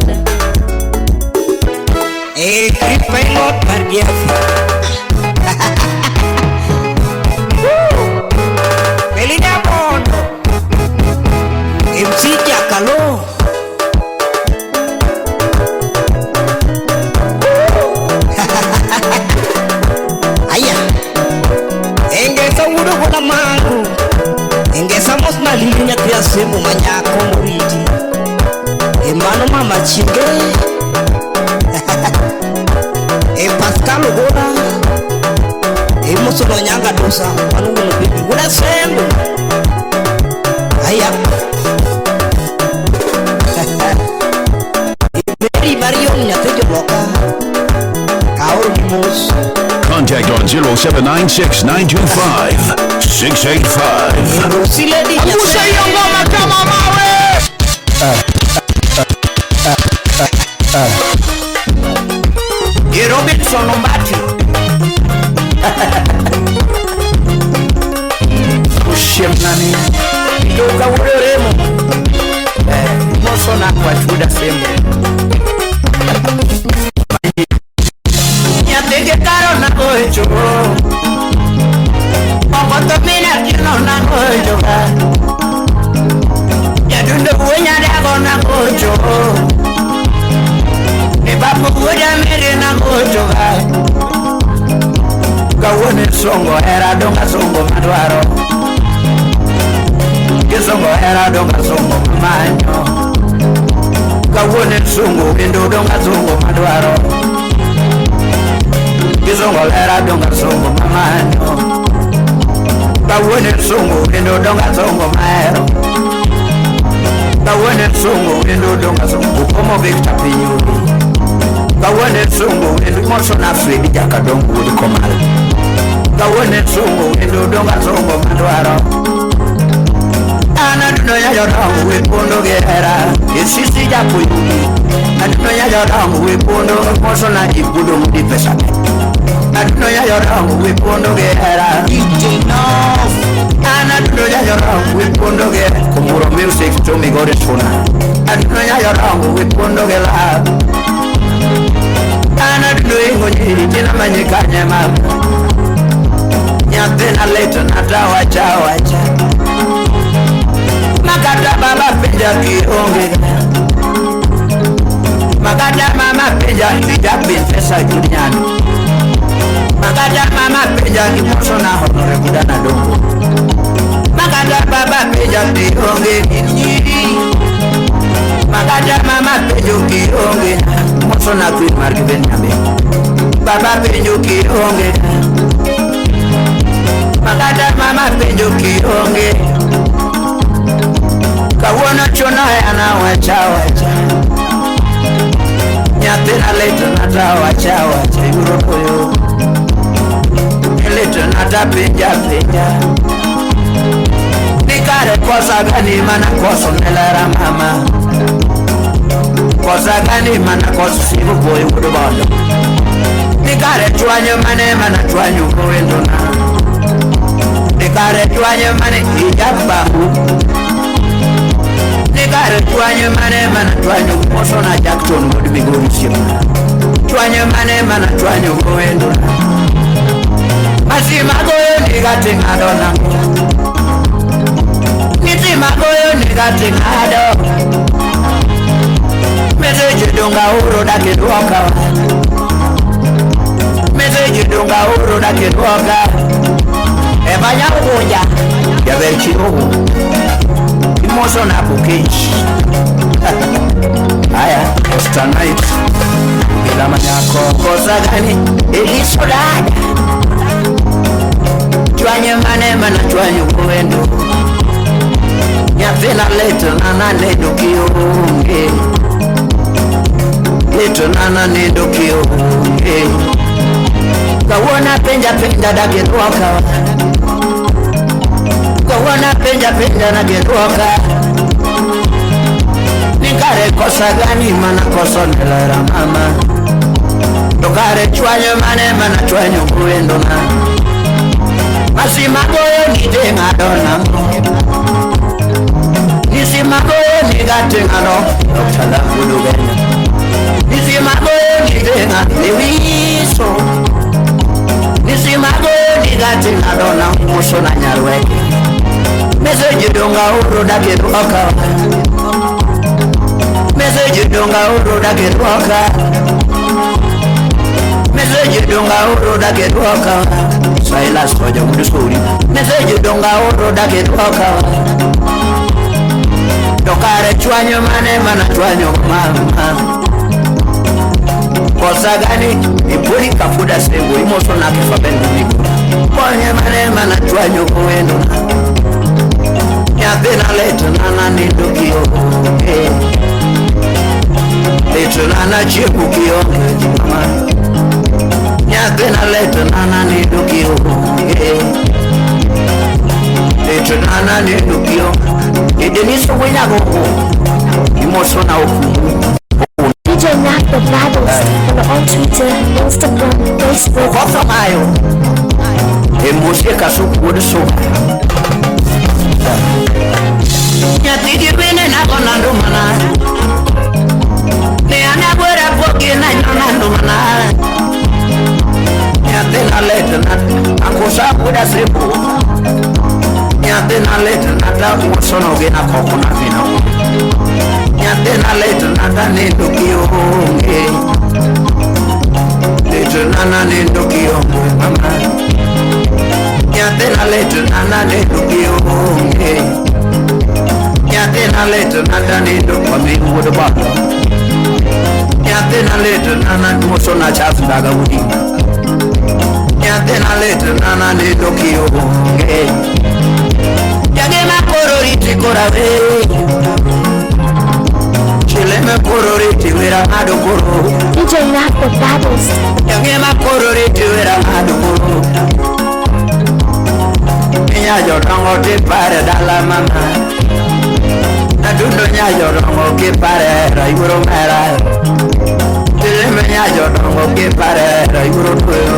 Pengot barbiasa Beli dapon MC Jakalo Ayah Engesa udah bola mangu Engesa mos na linya tiasemu manyako muridi Emano mama chinge Pascal Gora Emosono nyanga dosa Manungu no bibi Gura sendo Aya Iberi Marion Nyatejo Loka Kaur Mimos Contact on 0796-925-685. Rosiledi Akusha yongo makama mawe Robinson Ombati Ushemnani Ndoka ureremo Moso na kwa chuda sembo Nyatege karo na koecho Omoto mina kino na koecho Yadunde uwenya dago na koecho Babu uja mere na kojo gai Gawone songo era donga songo madwaro Kisongo era donga songo manyo Gawone songo kendo donga songo madwaro Kisongo era donga songo manyo Gawone songo kendo donga songo maero Gawone songo kendo donga songo Como Victor Pinyuri Gawone sungu elu moso na fredi jaka dongu uli komal Gawone sungu elu donga sungu madwaro Anaduno ya yorongo wepondo gera Esisi ya kuyuki Aduno ya yorongo wepondo Moso na ibudo mudi pesa Aduno ya yorongo wepondo gera DJ Naph Anaduno ya yorongo wepondo gera Kumuro music to mi gore suna Aduno ya yorongo wepondo gera Anaduno ingo nyiri jina manyika nyema Nyapena leto natawa chawa chawa Makata baba peja kionge Makata mama peja hija princesa duniani Makata mama peja kimoso na honore kudana dongo Makata baba peja kionge kinyiri Makata mama pejo kionge Moso na queen marki benyame Baba pejo kionge Makata mama pejo kionge Kawana chona yana wacha Nyatena leto nata wacha Yuroko yo Leto nata penja Nikare kosa gani mana koso nelara mama Kosa gani mana koso sibu boy udubondo Nikare tuanyo mane mana tuanyo kuendona Nikare tuanyo mane hijabahu Nikare tuanyo mane mana tuanyo Moso na Jackson mudi miguru siyo Tuanyo mane mana tuanyo kuendo Masima goyo nigate ngadona Nisima goyo nigate ngado Meseji dunga uro dake duoka Meseji dunga uro dake duoka Ebanya uja Yaberchi uhu Moso na bukish Aya, esta night Ila manyako kosa gani Eliso dada Tuanyo mane mana tuanyo kuendo Nyafena leto nana nedo kionge Leto nana nedo kionge Kawana penja dake duwaka Kawana penja na geruaka Nikare kosa gani mana kosa nelara mama Tokare chuanyo mane mana chuanyo kuendona Masima goyo nide ngadona Nisima goyo nigate ngado Yoktala kudu genya Nisima goyo nide ngadewiso Nisima goyo nigate ngadona Moso na nyarweke Meseji dunga uro dake duoka Meseji dunga uro dake duoka Meseji dunga uro dake duoka Silas hoja mudusuri Meseji dunga uro dake duoka Tokare chuanyo mane mana chuanyo mama Kosa gani Ipuri kafuda sego Imoso na kifa bengu miku Konye mane mana chuanyo kuendo Nyapena leto nana nindo kionge Leto nana cheku kionge mama Nyapena leto nana nindo kionge Leto nana nindo kionge Edeniso wenya gogo Imoso na okumu DJ Naph the baddest. Follow on Twitter, Instagram, Facebook. Kofa mayo Emosie kasuku wode soka Nyatidi bine na kona ndumana Ne anabwera poki na nyona ndumana Nyatena leto na Ankosa kuda sepo Nyatena leto na ta Mosono gena koko na vina Nyatena leto na ta nendo kionge Leto nana nendo kionge mama Nyatena leto nana nendo kionge Nyatena leto nana nendo kwa mingu wado bado Nyatena leto nana moso na chafu daga wudi Nyatena leto nana nendo kionge Yagema kororiti korawe Chileme kororiti wera mado koro DJ Naph the baddest. Yagema kororiti wera mado koro Nya jodango te pare dala mama yo no que parera y bromera. Yo no que parera y bromera.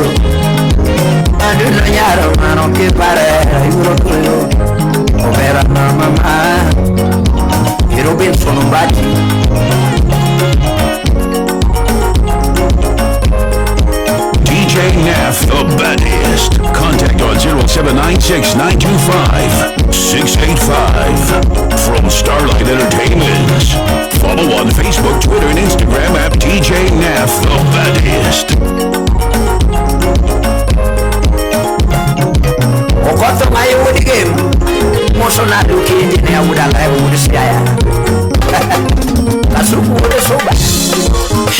Ando nyaro mano que parera y bromera. Opera na mamá. Quiero ver sono bati. DJ Naph, the baddest. Contact on 0796-925-685. From Starlight Entertainment. Follow on Facebook, Twitter, and Instagram at DJ Naph, the baddest. Okoto mayo with the game. Moso na do kinji na wuda live with the siya. Kasuku with the soba.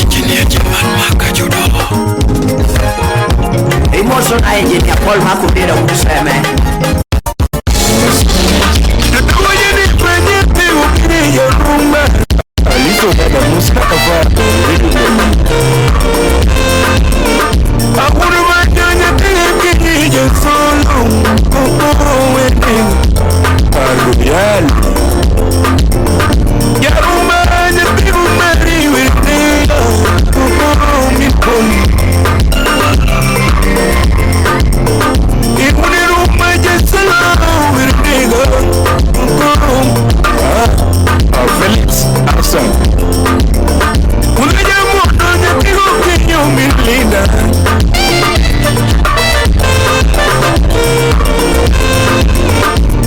Engineer Jaman Makajudo. Emotion na engineer Paul Makubira with the siya man. Aliso baba musika kavaa akuru majanya tege solo wedding aluyal yaruma na bibu mari wedding mi poli ikuniru majasala wedding Felix Arson Unaja moto na pigo kinyo milina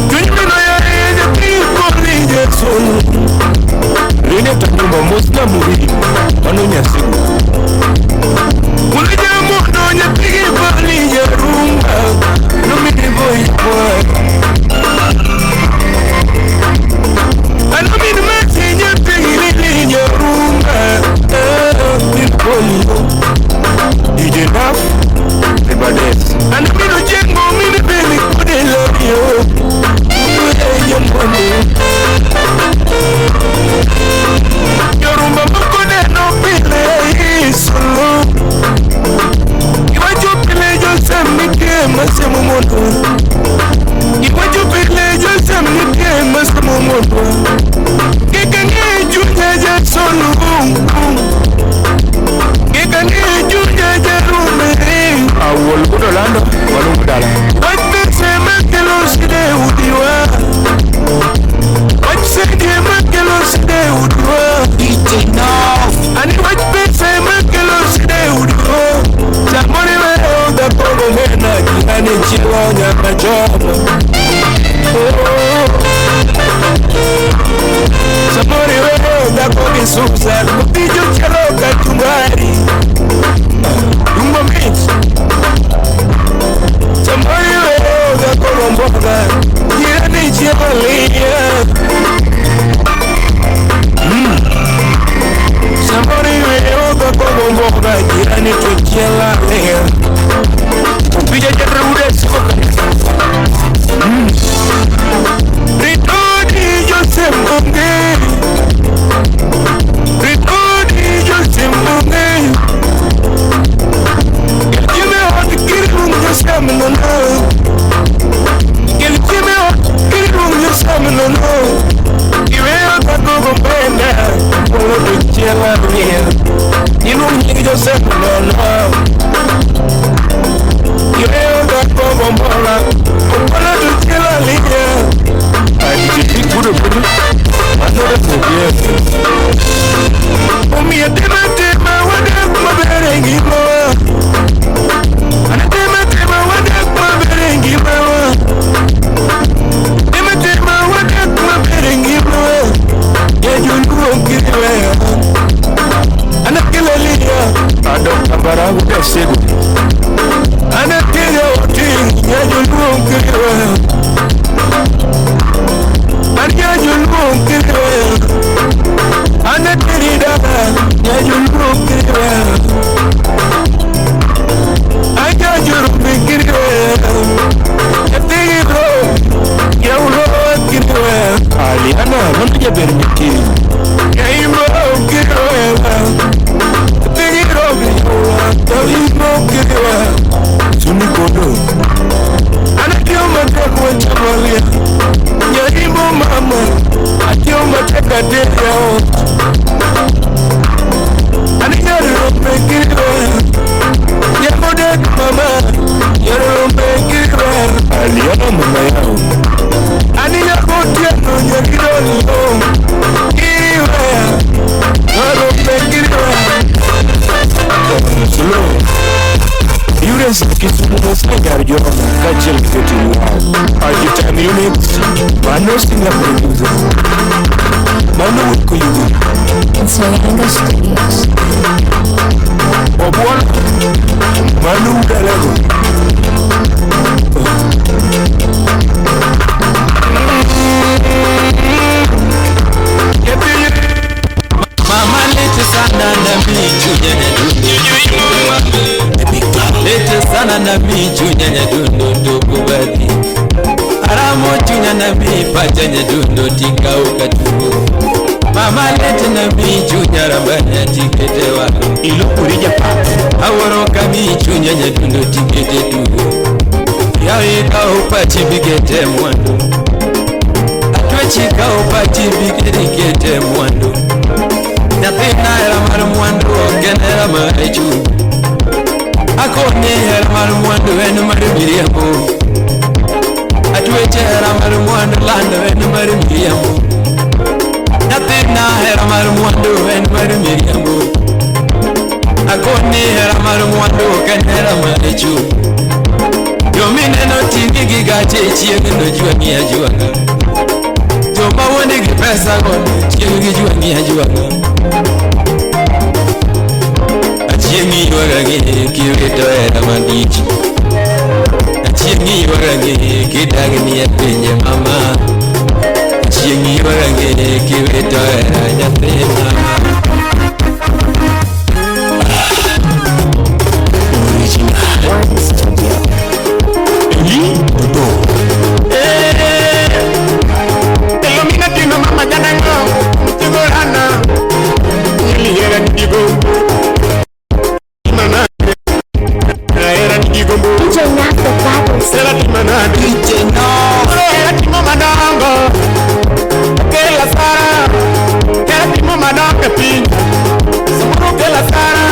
Tunimina ya pigo linje solo Line tanyumba musla muri Wanonya sigu Unaja moto na pigo linje rumba Numini boy boy I'm in the machine, you're taking in your room. DJ Naph, the baddest. And I'm in a jango, I'm in a belly, but I love you. Your money. Your room, I'm not no play solo. You want to play yourself, make him a semomoto. You want to play yourself, make him a semomoto. Solo que gané yo ya rume awol kudolando walu kudala wajbe sema que los de udiwa wajbe sema que los de udiwa DJ Naph ani wajbe sema que los de udiwa samore me onda pogo mena ani chilonya majomo Samori wewe udakogi suza Kupiju charoka tungari Dumbo mix Samori wewe udakogo mboga Jirani chialia Samori wewe udakogo mboga Jirani tuchialia Kupija jarude soka Ritodi Joseph Mungi Ritodi Joseph Mungi Gelkime hot kirung Joseph Mungi Gelkime hot kirung Joseph Mungi Iwe otako kumpenda Polo tuchela ria Irung Joseph Mungi Iwe otako kumpenda Polo tuchela ria Ajiji kudu kudu Another forget Omi atema tema wada kumaberengi mawa Anatema tema wada kumaberengi mawa Tema tema wada kumaberengi mawa Yajungu kiriwe Anakilaliya Adok tambara wuda segu Anakilya uting Yajungu kiriwe Anyajulu kiriwe Anatirida Anyajulu kiriwe Anyajulu kiriwe Yatigiro Yaulo kiriwe Aliana Mantuja bernyaki Yaimo kiriwe Yatigiro Yaimo kiriwe Sunikodo Anakioma Tekwa Chamalia Nyarimo mama Atioma Tekade Studios. Obwon Manu Galego. Mama lete sana na michu nyanya dundu. Lete sana na michu nyanya dundu kubadi. Aramo chunya na mi pachanya dundu tika ukatubu. Mama lete na michu nyarabanya tiketewa. Ilo kurija pa. Awaro kami chunya nyanya dundu tikete tu. Yawe kaupachi bigete mwando. Atwechi kaupachi bigete mwando. Napena era marumwando genera marechu. Akone era marumwando enu marumiriambo. Atweche era marumwando lando enu marumiriambo. Napena era marumwando enu marumiriambo. Akone era marumwando genera marechu. Yomine no tingi gigache chiege no juangia juanga. Joma wone gipesa kono chiege juangia juanga. Achiengi warangi kireto era mandichi. Achiengi warangi kidagni epenye mama. Achiengi warangi kireto era nyathi mama. One Studio. Illuminati no mama janango, mtigorana. Iliera nigo. Mana. Era nigo. DJ Naph the baddest. Era mana DJ Naph. Era mama dango. Kela sara. Era mama dango pin. Samoro kela sara.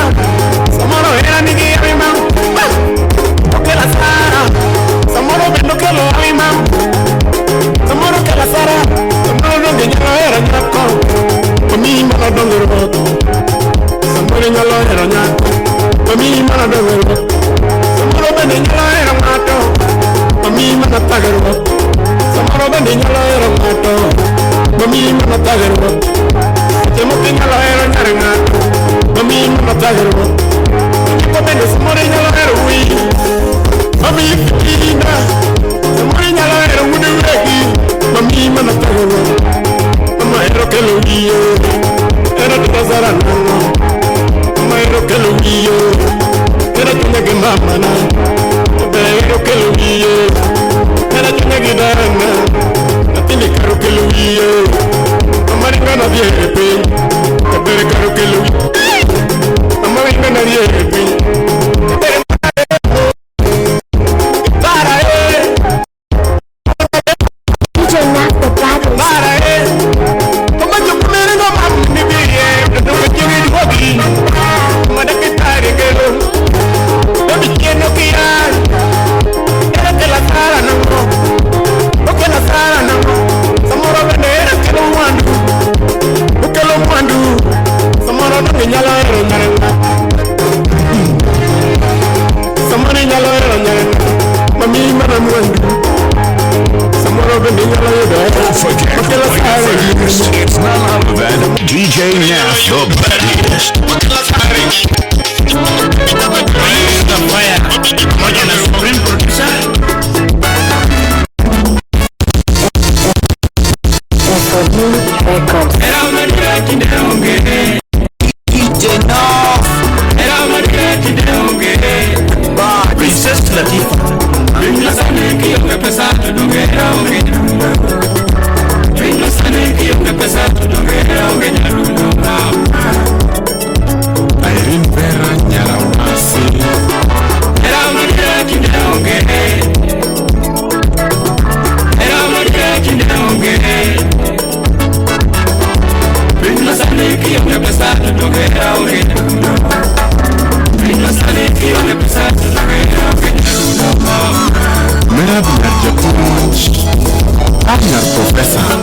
Samoro era nigi rima. Kela sara. Samoro bendo kelo rima. Samoro kela sara. Samoro no genyalo era nyako. Mami mana dongero. Samoro nyalo era nyako. Mami mana dongero. Samoro bendo nyalo era mato. Mami mana tagaro. Samoro bendo nyalo era mato. Mami mana tagaro. Temo que nyalo era nyaranga. Mami mana tagaro. Tipo bendo samoro nyalo era wi. Mami fina. Samoro nyalo era wuduregi. Mami mana tagaro. Mama ero que lo guío. Era tu pasara no. Mama ero que lo guío. Era tu que mamá na. Ero que lo guío. Era tu que dana. Atini caro que lo guío. Mama ringa na viepe. Tere caro que lo guío. Mama ringa na viepe. DJ Naph the baddest. Don't forget the first. It's none other than DJ Naph the baddest. The fire. Moja na supreme producer. Records. Era maria kideonge. DJ Naph. Era maria kideonge. Princess Latifa. Ringa sane kiyo pesa tudongera onge. Ringa sane kiyo pesa tudongera onge nyarunga. Airin pera nyara wasi. Era maria kideonge. Era maria kideonge. Ringa sane kiyo pesa tudongera onge. Ringa sane kiyo pesa tudongera onge nyarunga. Mera biar japuj. Agnar professor.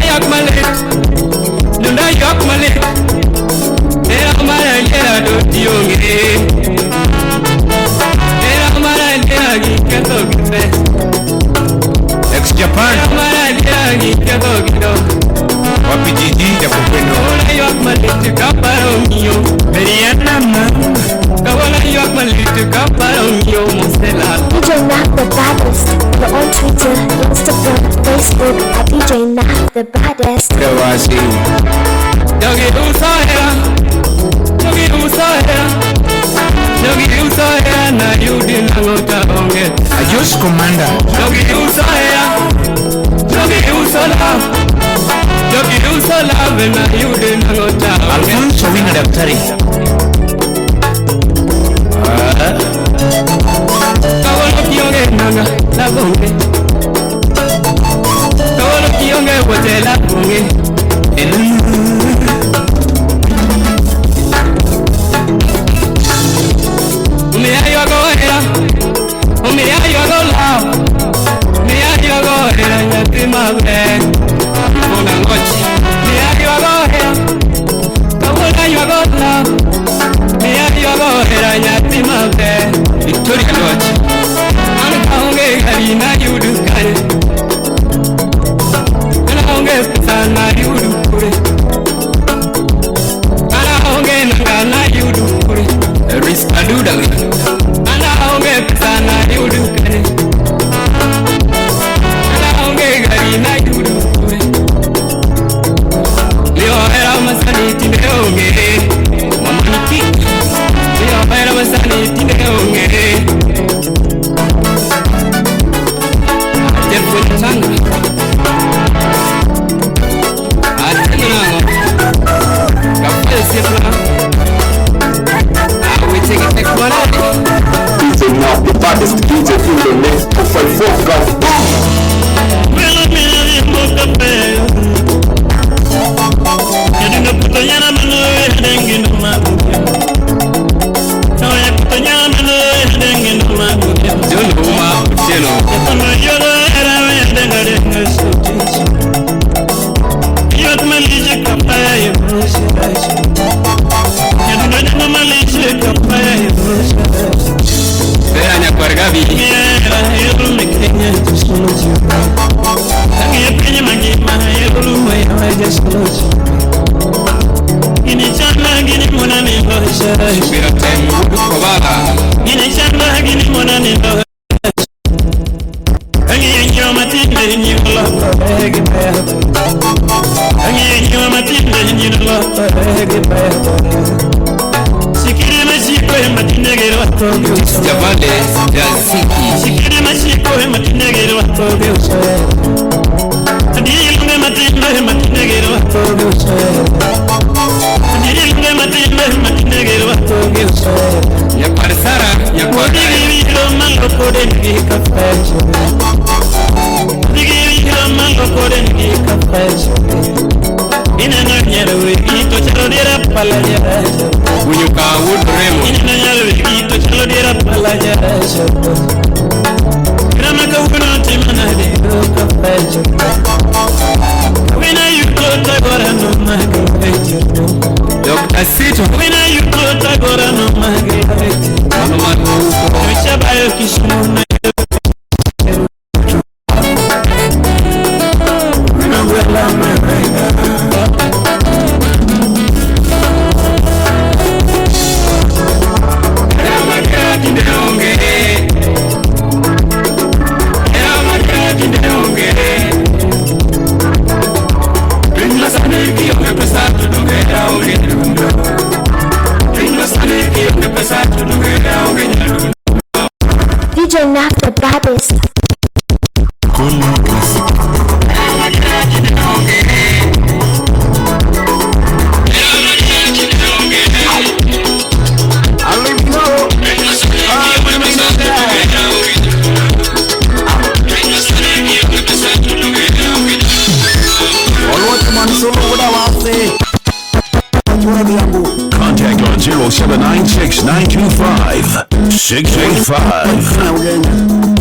Ayak malik, nunda yak malik. Era mara era do dionge. Era mara era gikato gite. Ex Japan. Era mara era gikato gito. Wapi jiji ya kupendo. Ora yak malik kaparo Basi Yogi Usahera na yudi nangota onge Ajus Commander Yogi Usahera na yudi nangota onge Alfonso Wina daktari Kawalo kionge nanga lagonge Kawalo kionge wote lagonge Victoria Lodge Anaonge harina yudu kare Anaonge sana yudu kure Anaonge nangana yudu kure Riska duda Anaonge sana yudu kare Anaonge harina yudu kure Leo era masani tineonge Mamaniki Leo era masani tineonge DJ Naph, the baddest DJ in the mix. 254 guys. DJ Naph, the baddest. Contact on 0796-925-685.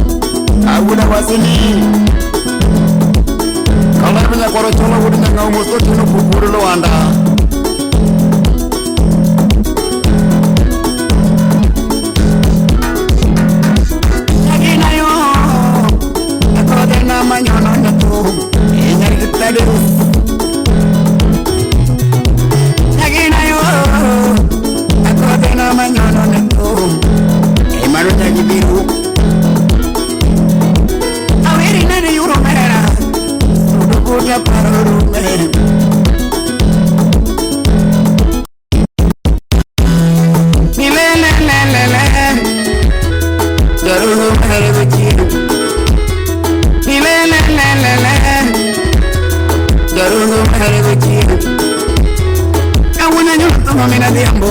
tomo mina diambo.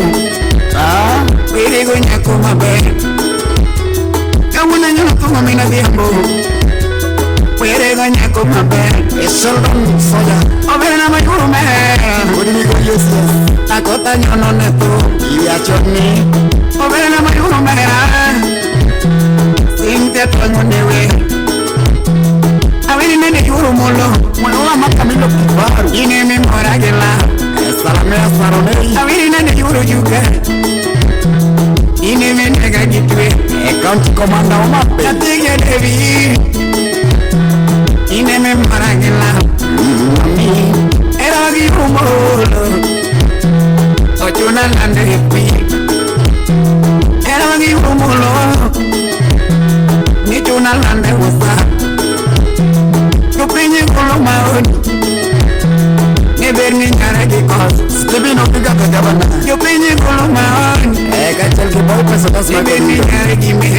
Wiri gonya kuma be. Kawuna nyono tomo mina diambo. Wiri gonya kuma be. Esoldom soja. Obena mayuru me. Wiri mi gonya yes. Akota nyono neto. Iya choni. Obena mayuru me. Sinte tongo newe. Awini nene yuru molo. Molo makamilo kibaru. Ine mi moragela. Salame sarone. Awini nene yuru juga. Ine mi nega gitwe. County commander umape. Natige devi. Ine mi moragela. Era yuru molo. Ochuna lande hipi. Era yuru molo. Nichuna lande wasa. Kupinyi kulumaoni. Neberni nyara kikos. Stebino kiga kagabana. Kupinyi kulumaoni. Kachel kibao pesa tasma. Neberni nyara kime.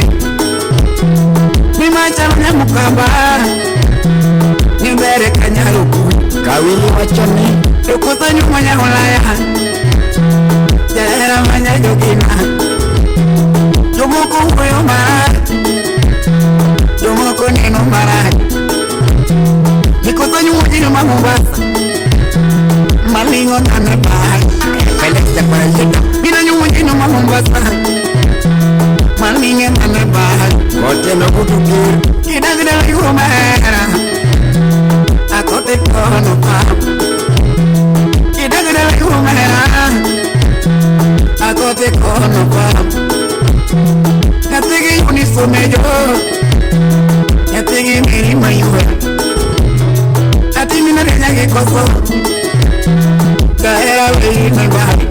Nimachalo nyamukamba. Nibere kanyaruku. Kawili wachoni. Yukuta nyuma nyahulaya. Jahera manya jogina. Jumuku huyo mara. Jumuku nino mara. Nikosa nyuma jino Mombasa. Malingo na nebai. Pelekta kwa jino. Mina nyuma jino Mombasa. Malingo na nebai. Kote no kutukir. Kidagida la yurumera. Akote kono pa. Kidagida la yurumera. Akote kono pa. Natigi unisomejo. Natigi meri mayuwe. Ati mina de nyage koso. Kaera wei na bai.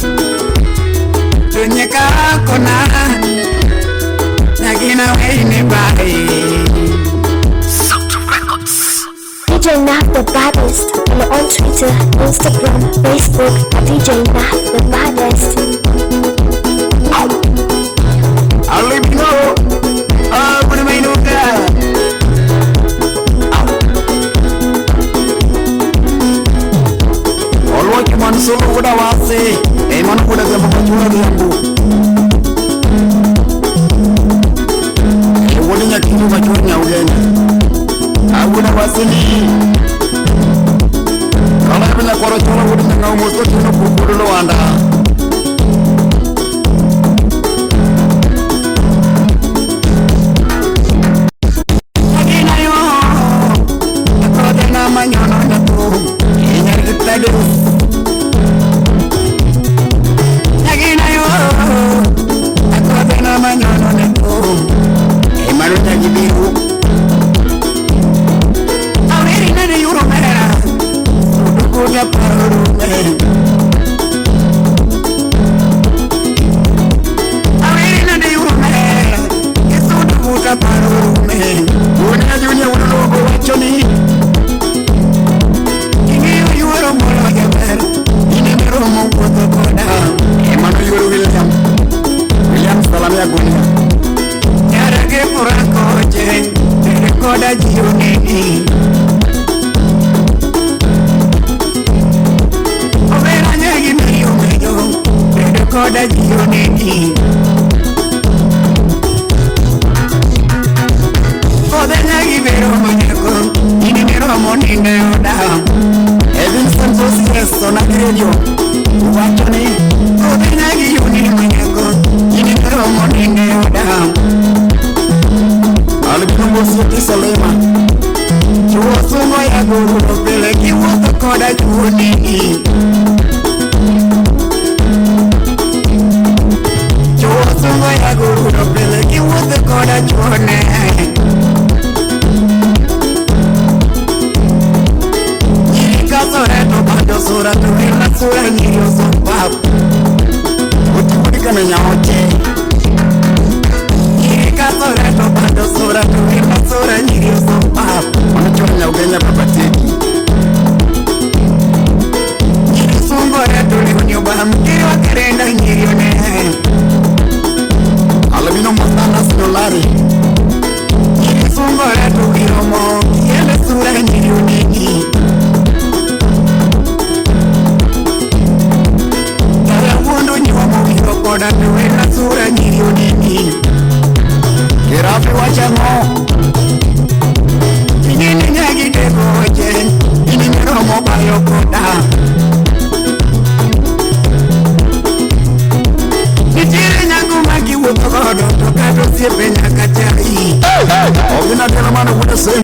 Tunyeka kona. Nyagina wei ne bai. DJ Naph the baddest. And on Twitter, Instagram, Facebook at DJ Naph the baddest. I'll let you know. What am I doing there? Solo kuda wase, manu kuda kama kujua diambu. Wali nyakindu machunya ugeni. Kuda wase ni. Kama bila kwa rochona kuda nyangau mosko chino kukuru lo anda. Agina yo, akode na manyono na tu. Inyari kitadu. Manyono neto, emaro nyagibiru. Aweri nene yuro mera, sudukunya paru me. Aweri nene yuro mera, sudukunya paru me. Unya junya ulogo wachoni. Ine yuro molo geber, ine mero mongoto koda. Emano yuro William salam ya gunia. Nyara ke purako je, koda jioni. Obera nyagi meyo meyo, koda jioni. Koda nyagi vero monyako, ini mero monine oda. Elvis Santos sona radio, wachoni. Koda nyagi yuni monyako. Monine oda. Alibungo suti salema. Chua sumo ya guru pele kiwa koda chuoni. Chua sumo ya guru pele kiwa koda chuoni. Yika sore no bando sura tu ila sura nyo sopa. Utika na nyaoche. Sora no bando sora tu ila sora nyirio sopa. Wanachonya ugenya papateki. koda tuwela sura nyiri unini Kirafi wachamo Ingini nyagi dego ojen Ini miromo bayo koda Nitire nyangu magi wuto godo Tokato siepe nyaka chai Ogina tena mano kuda sema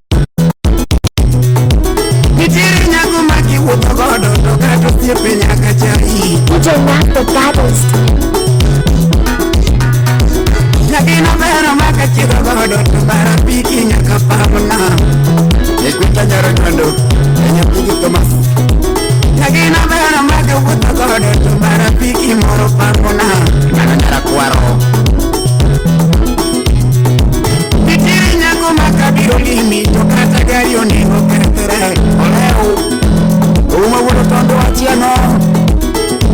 Nitire nyangu magi wuto godo Tokato siepe nyaka chai DJ Naph the baddest. Nagina vera maka chido godo Tubara piki nyaka pamuna Ekwita nyaro nyondo Enyo piki Thomas Nagina vera maka wuto godo Tubara piki moro pamuna Nyana nyara kuaro Nitiri nyango maka biro limi Tokata gari oningo ketere Oleo Uma wuto tondo wachiano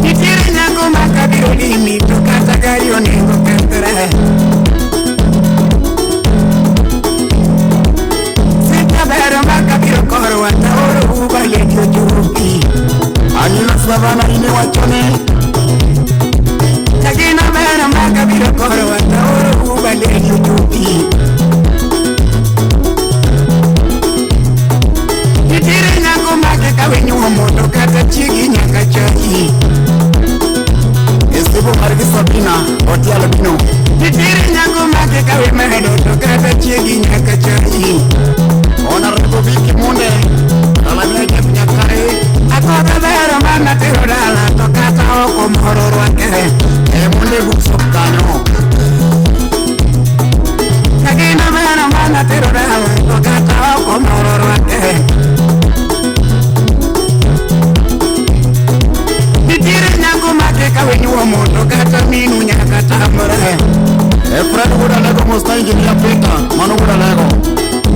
Nitiri nyango maka biro limi Tokata gari oningo ketere Pero maka biro koro wata oro uba lekio juruki Anila savana ine wachone Nagina pero maka biro koro wata oro uba lekio juruki Nitire nyango maka kawenyu moto kata chigi nyaka chai Estibo margi Sabina oti alabino Nitire nyango maka kawe medo kata chigi nyaka chai Ona Republiki Munde Ala vile mnyakari Akoda vero mana tirodala Tokata oko mhoro wake Munde guksokano Kagina vero mana tirodala Tokata oko mhoro wake Nitire nyangu make kawenyuwa moto Kata minu nyakata mre Fred guda lego musta injinia pita Manu guda lego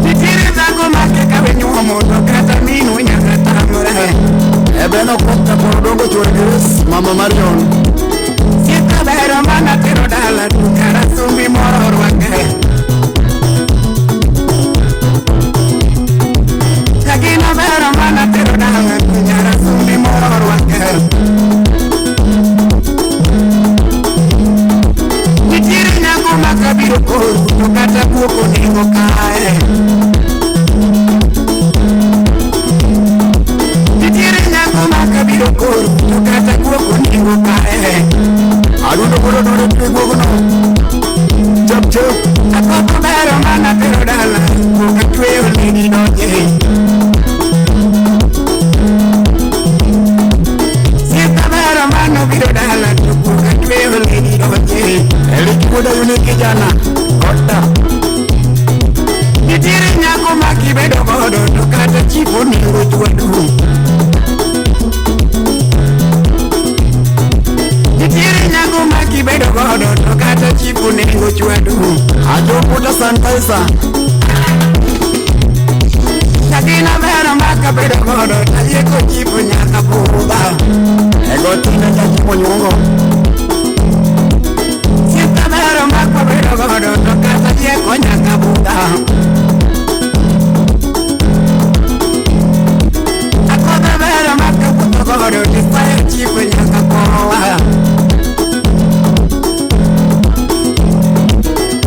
Nitire zangu make kawenyuwa moto Kata minu nyakata mre Ebeno kokta porodongo churgiris Mama Marion Sita bero mana tirodala Tukara sumbi moro wake Kagina bero mana tirodala Tukara sumbi moro wake Nitire nyangu maka biro koru Tukata kuoko ningo kae Nitire nyangu maka biro koru Tukata kuoko ningo kae Aduno kuro nore pigwo kuno Chop chop Akoko bero mana tirodala Kuka tuweo lini noje Sita bero mano biro dala Kuka tuweo lini noje Eliki muda yuniki jana Kota Nitire nyangu maki bedo godo Tukata chipo ningo juadu Nitire nyangu maki bedo godo Tukata chipo ningo juadu Ajo puta sanpaisa Nagina vera maka bedo godo Tayeko chipo nyaka buba Ego tina nyajipo nyungo Sita bero maka bedo godo Tokata yeko nyaka buba Akoda bero maka buto godo Tifaye chipo nyaka kowa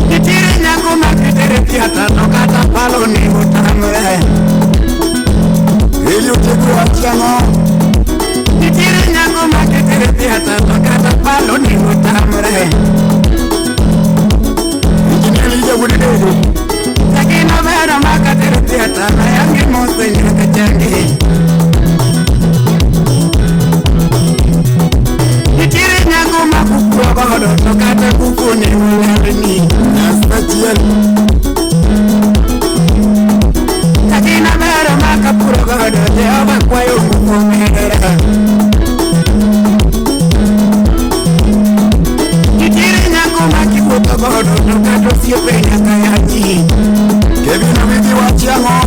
Nitire nyangu maka tere piata Tokata palo ni utamre Ili uteku wachiano Nitire nyangu maka tere piata Tokata palo ni utamre Injinelija wudidede Lakina vera maka tere piata Na yangi mose nyaka changi Nitire nyangu maka kukua godo Tokata kuku ni ulalini Nastachiel Lakina vera maka puro godo Jehova kwayo kukumera Nitire nyangu maki puto godo Tokato siepe nyaka yaji Kevina wiki wachiango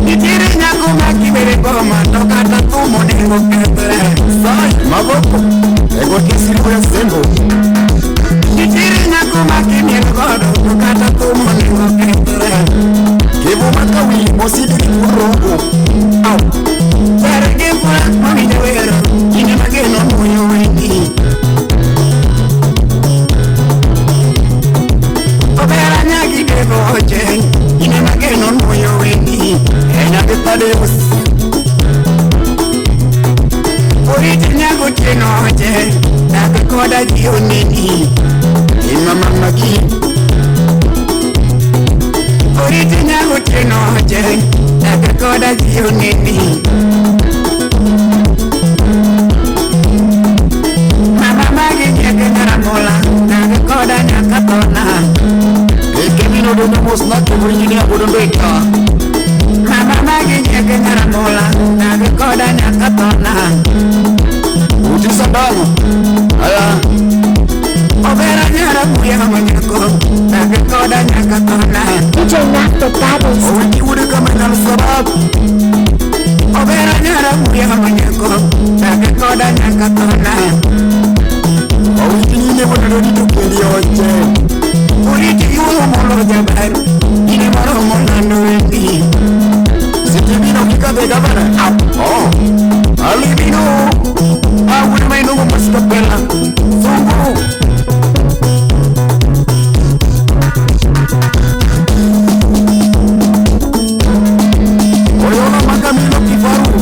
Nitire nyangu maki bere goma Tokata tumo nengo ketere Sai, maboko Ego kisiri kwe sembo Nitire nyangu maki mielo godo Tokata tumo nengo ketere Kevu makawi mosidiri kurongo Au Tere kefura mami de wero Ine mageno moyo wengi Original good to know, that the code that you need. In my mama key. Original good to know, that the code that you need. Mama get Mola, that the code that Katona. The camino de Namos not to bring in a wooden baker. Mama genge naramola na rekoda nyakatona utisabalo aya obera nyara kuya manyako na rekoda nyakatona DJ Naph the baddest. owaki uri kama na sababu obera nyara kuya manyako na rekoda nyakatona owaki nine wadodi tukendi oche uriti yulo molo jabar ine maro molo nuendi Sitivino kika de gavana. Oh, alivino. Awuri mainu mustapela. Sungu. Oyona makamilo kifaru.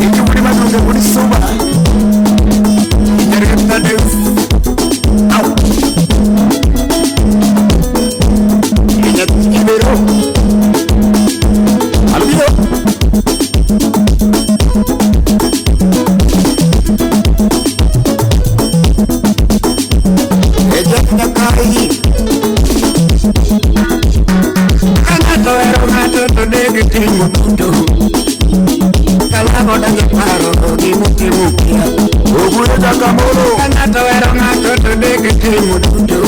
Iki wuri manuga wuri soba. Intergeta deus. Au. Ibero Alvio Ella caí Canato era un gato de que tengo punto Calabo de paro di mukia Ogure da camoro Canato era un gato de que tengo punto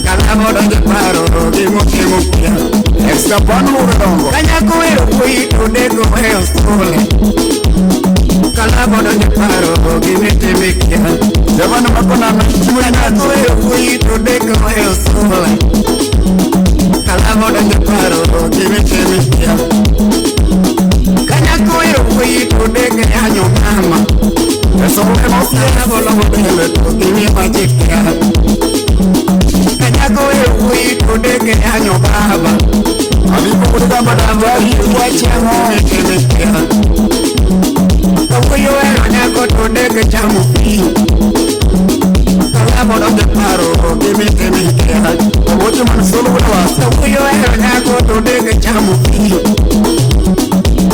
Calabo de paro di mukia Esta panu rongo Kanya kuero kuito de goeo sole Calabo de paro di mukia Devano makona Kanya kuero kuito de goeo sole Calabo de paro di mukia Kanya kuero kuito de goeo mama Eso vemos Calabo lo de mi magica Kanyako ewe kudege anyo baba Abipo kudega madamba Iwache moe kemekea Kakuyo ero nyako tudege chamu fi Kalabo doge paro Kemekea Kawote manusolo wasa Kakuyo ero nyako tudege chamu fi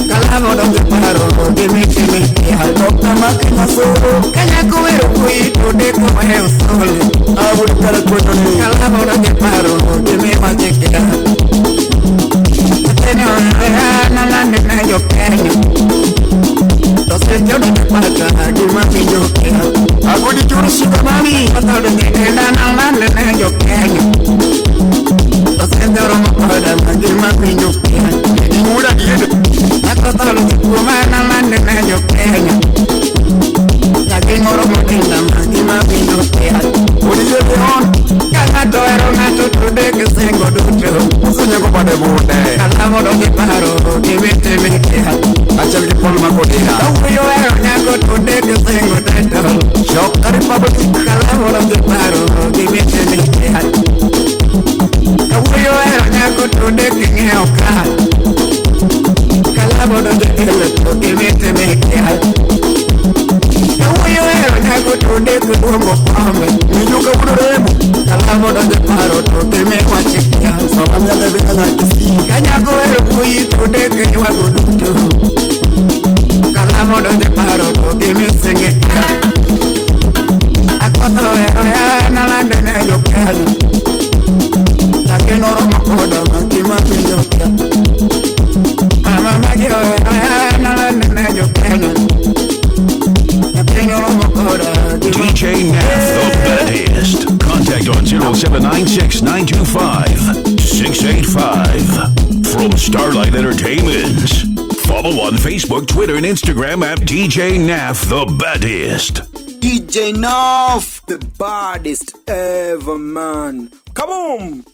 Kalabo doge paro Kemekea Dokta makina soro Kanyako ero kui tudege waheo sole Aburi kala kwenye Kalabo doge paro Kemekea Tenyo na lande na yo Kenya Entonces yo no me pasa Duma mi yo Kenya Agudi churu shika mami Pasado de na lande na yo Kenya Entonces yo no me pasa Duma mi yo Kenya Ni mura diyedo Nakotalo Kuma na lande na yo Kenya Yaki moro motinda Duma mi yo Kenya Uri yo leon Kanato ero nato tudeke sengo ducho Sonye ko pade bude Kalamo doge paro Kimete mekea Achal ki polma kodea Kauyo ero nyako tudeke sengo ducho Shokari paboti Kalamo doge paro Kimete mekea Kauyo ero nyako tudeke ngeoka Kalamo doge eleto Kimete mekea Kauyo ero nyako tudeke Bongo pame Nijuka udoremo Kalamo doge paro Tukeme kwa chekia Sobamya lebe kala kisi Kanyako ero kui tudeke wagudutu Kalamo doge paro Tukeme sengeka Akoto ero ya nalande na yokani Takenoro makoda makima pinyokia Mama magio ero ya nalande na yokani Takenoro makoda DJ Naph the baddest. Contact on 0796-925-685 from Starlight Entertainment. Follow on Facebook, Twitter, and Instagram at DJ Naph the baddest. DJ Naph, the baddest ever, man. Come on!